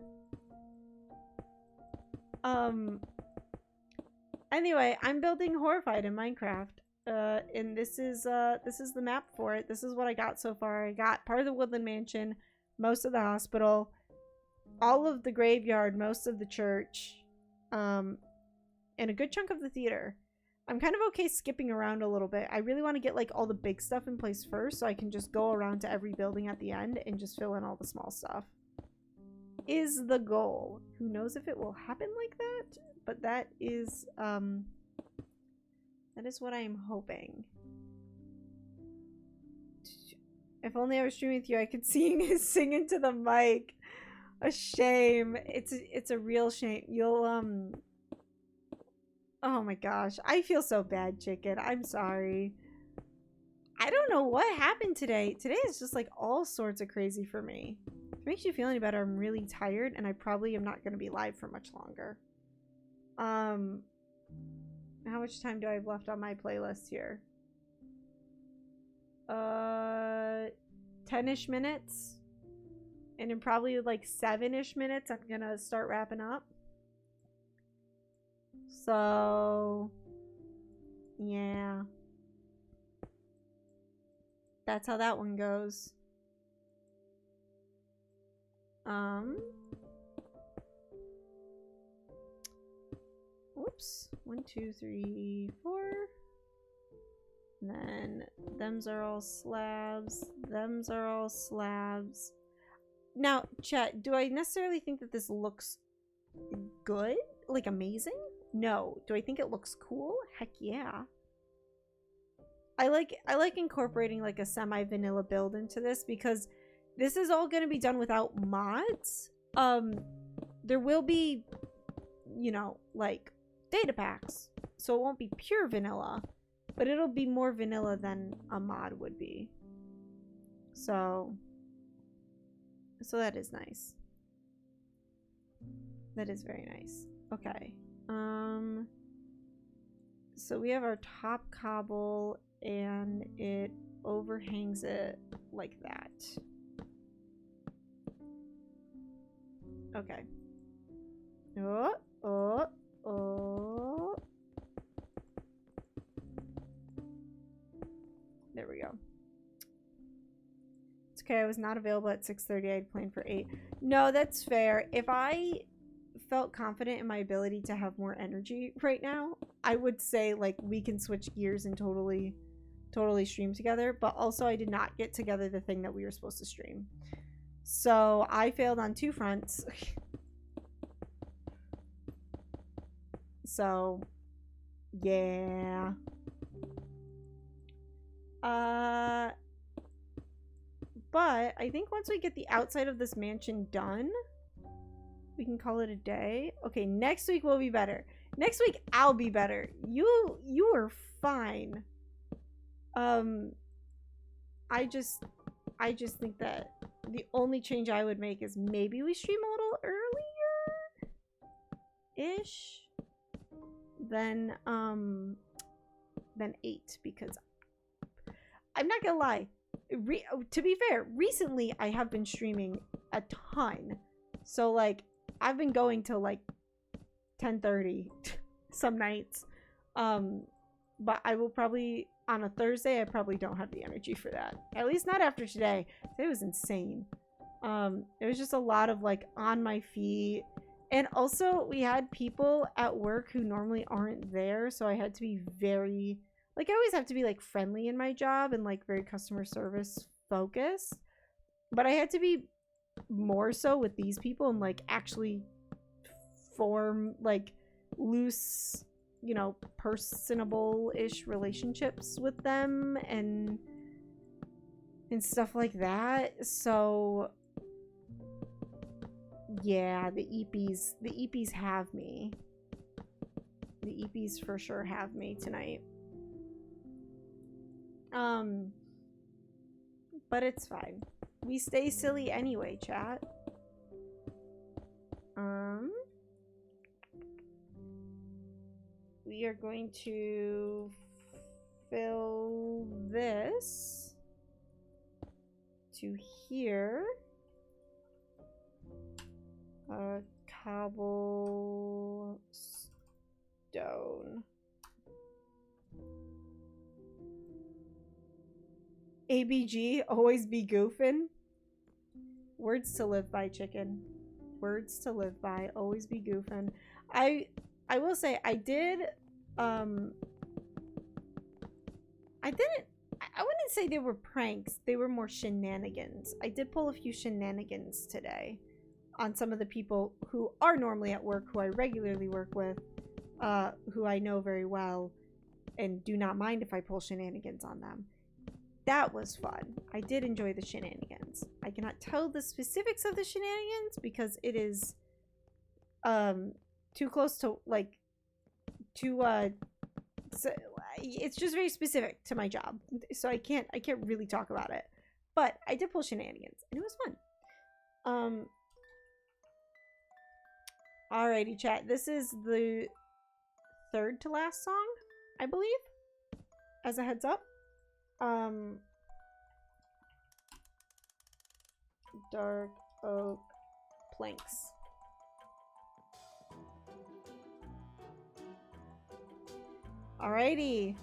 Anyway, I'm building Horrified in Minecraft. And this is the map for it. This is what I got so far. I got part of the Woodland Mansion, most of the hospital, all of the graveyard, most of the church, and a good chunk of the theater. I'm kind of okay skipping around a little bit. I really want to get like all the big stuff in place first so I can just go around to every building at the end and just fill in all the small stuff. Is the goal. Who knows if it will happen like that? But that is what I am hoping. If only I was streaming with you, I could sing into the mic. A shame. It's a real shame. You'll oh my gosh. I feel so bad, chicken. I'm sorry. I don't know what happened today. Today is just like all sorts of crazy for me. If it makes you feel any better, I'm really tired and I probably am not going to be live for much longer. How much time do I have left on my playlist here? 10-ish minutes. And in probably like 7-ish minutes, I'm gonna start wrapping up. So, yeah. That's how that one goes. Whoops. 1, 2, 3, 4. And then thems are all slabs. Thems are all slabs. Now, chat, do I necessarily think that this looks good? Like amazing? No. Do I think it looks cool? Heck yeah. I like incorporating like a semi-vanilla build into this because this is all going to be done without mods. There will be, you know, like data packs. So it won't be pure vanilla, but it'll be more vanilla than a mod would be. So that is nice. That is very nice. Okay. So we have our top cobble and it overhangs it like that. Okay. Oh. There we go. It's okay, I was not available at 6:30. I had planned for 8. No, that's fair. If I felt confident in my ability to have more energy right now, I would say like we can switch gears and totally stream together. But also I did not get together the thing that we were supposed to stream. So I failed on 2 fronts. So yeah. But I think once we get the outside of this mansion done, we can call it a day. Okay, next week will be better. Next week I'll be better. You are fine. I just think that the only change I would make is maybe we stream a little earlier ish than 8, because I'm not gonna lie. To be fair, recently I have been streaming a ton. So like I've been going till like 10:30 some nights. But I will probably on a Thursday I probably don't have the energy for that. At least not after today. Today was insane. It was just a lot of like on my feet. And also we had people at work who normally aren't there, so I had to be very like I always have to be like friendly in my job and like very customer service focused. But I had to be more so with these people and like actually form like loose, you know, personable-ish relationships with them and stuff like that. So yeah, the EPs have me. The EPs for sure have me tonight. But it's fine. We stay silly anyway, chat. We are going to fill this to here. Cobblestone. ABG, always be goofing. Words to live by, chicken. Words to live by, always be goofing. I will say I wouldn't say they were pranks. They were more shenanigans. I did pull a few shenanigans today on some of the people who are normally at work, who I regularly work with, who I know very well, and do not mind if I pull shenanigans on them. That was fun. I did enjoy the shenanigans. I cannot tell the specifics of the shenanigans because it is too close to, like, so it's just very specific to my job, so I can't really talk about it. But I did pull shenanigans and it was fun. Alrighty, chat. This is the third to last song, I believe, as a heads up. Dark oak planks. Alrighty.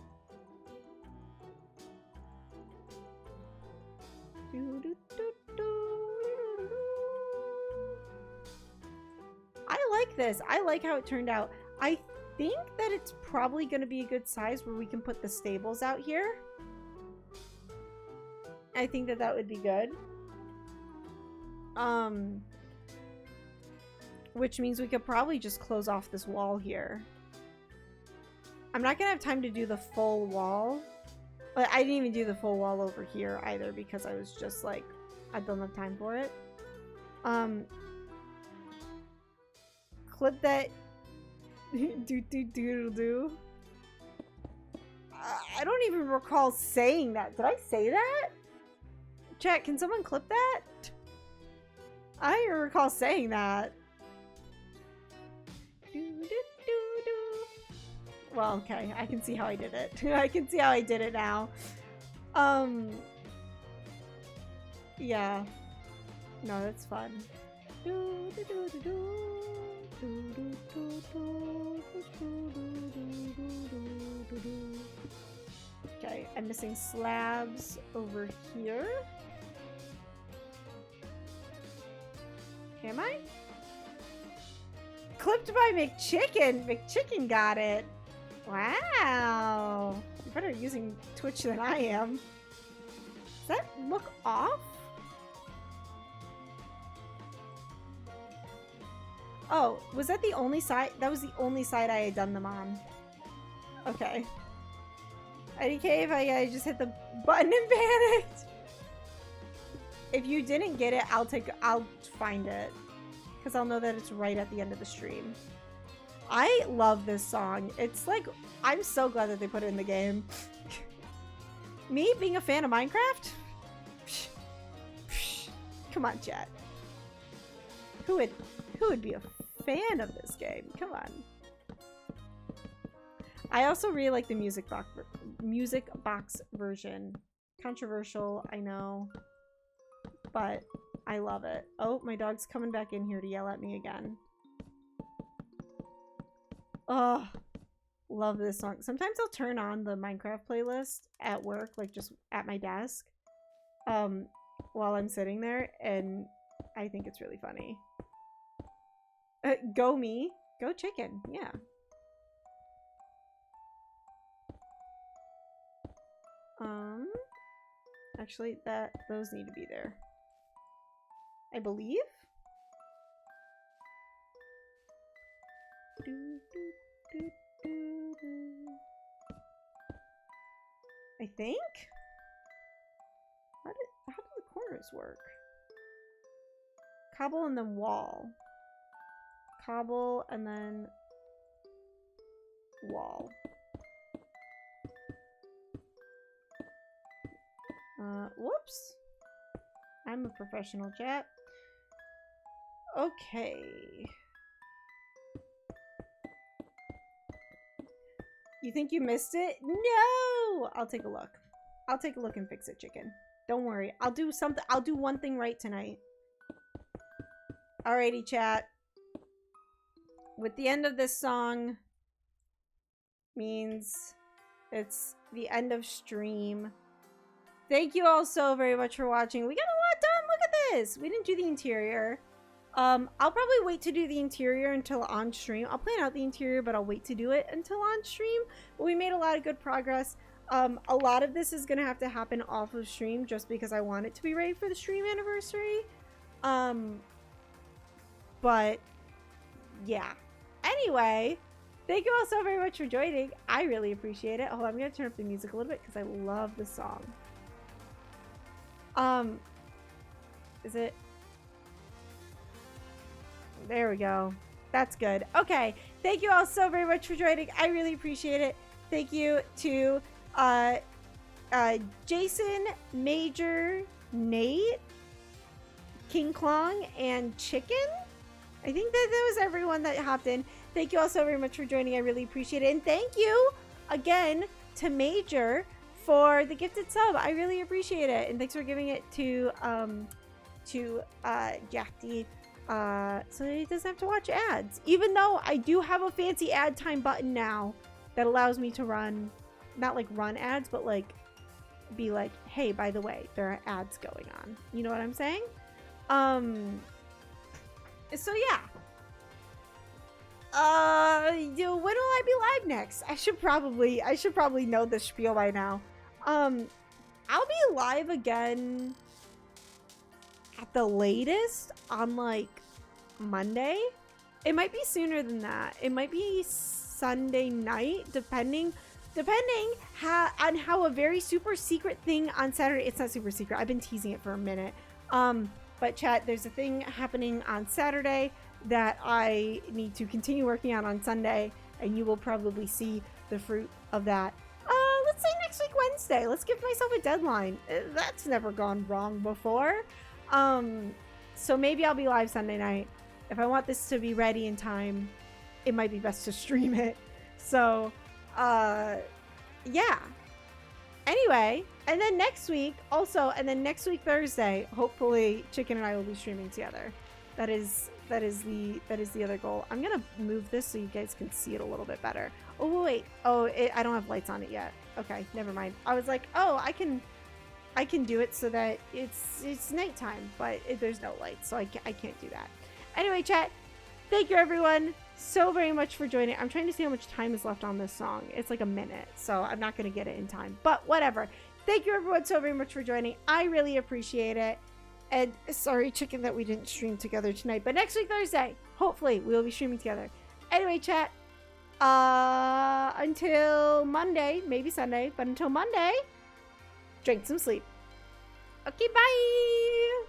I like this. I like how it turned out. I think that it's probably going to be a good size where we can put the stables out here. I think that that would be good. Which means we could probably just close off this wall here. I'm not gonna have time to do the full wall. But I didn't even do the full wall over here either because I was just like, I don't have time for it. Clip that. do. I don't even recall saying that. Did I say that? Chat, can someone clip that? I don't even recall saying that. Well, okay, I can see how I did it. I can see how I did it now. Yeah. No, that's fun. Okay, I'm missing slabs over here. Am I? Clipped by McChicken. McChicken got it. Wow. You're better at using Twitch than I am. Does that look off? Oh, was that the only side? That was the only side I had done them on. Okay. IDK, if I just hit the button and panicked. If you didn't get it, I'll find it. Because I'll know that it's right at the end of the stream. I love this song. It's like, I'm so glad that they put it in the game. Me being a fan of Minecraft? Come on, chat. Who would be a fan of this game? Come on. I also really like the music box version. Controversial, I know. But I love it. Oh, my dog's coming back in here to yell at me again. Oh, love this song. Sometimes I'll turn on the Minecraft playlist at work, like just at my desk, while I'm sitting there, and I think it's really funny. Go me. Go chicken. Yeah. Actually, those need to be there. I believe? I think? How do the corners work? Cobble and then wall. Cobble and then wall. Whoops. I'm a professional, chat. Okay. You think you missed it? No! I'll take a look. I'll take a look and fix it, chicken. Don't worry. I'll do something. I'll do one thing right tonight. Alrighty, chat. With the end of this song means it's the end of stream. Thank you all so very much for watching. We got a lot done. Look at this. We didn't do the interior. I'll probably wait to do the interior until on stream. I'll plan out the interior, but I'll wait to do it until on stream. But we made a lot of good progress. A lot of this is gonna have to happen off of stream just because I want it to be ready for the stream anniversary. But yeah. Anyway, thank you all so very much for joining. I really appreciate it. Hold on, I'm gonna turn up the music a little bit because I love the song. Is it? There we go. That's good. Okay. Thank you all so very much for joining. I really appreciate it. Thank you to Jason, Major, Nate, King Klong, and Chicken. I think that was everyone that hopped in. Thank you all so very much for joining. I really appreciate it. And thank you again to Major for the gifted sub. I really appreciate it. And thanks for giving it to Jackie. So he doesn't have to watch ads. Even though I do have a fancy ad time button now that allows me to run, not like run ads, but like be like, hey, by the way, there are ads going on. You know what I'm saying? So yeah. When will I be live next? I should probably know this spiel by now. I'll be live again at the latest on like Monday. It might be sooner than that. It might be Sunday night, depending on how a very super secret thing on Saturday. It's not super secret. I've been teasing it for a minute. But chat, there's a thing happening on Saturday that I need to continue working on Sunday, and you will probably see the fruit of that. Let's say next week Wednesday. Let's give myself a deadline. That's never gone wrong before. So maybe I'll be live Sunday night. If I want this to be ready in time, it might be best to stream it. So, yeah. Anyway, and then next week Thursday, hopefully Chicken and I will be streaming together. That is the other goal. I'm gonna move this so you guys can see it a little bit better. Oh wait, I don't have lights on it yet. Okay, never mind. I was like, oh, I can do it so that it's nighttime, but there's no lights, so I can't do that. Anyway, chat, thank you everyone so very much for joining. I'm trying to see how much time is left on this song. It's like a minute, so I'm not gonna get it in time, but whatever. Thank you everyone so very much for joining. I really appreciate it. And sorry, Chicken, that we didn't stream together tonight, but next week Thursday, hopefully we'll be streaming together. Anyway, chat, until Monday, maybe Sunday, but until Monday, drink some sleep. Okay, bye.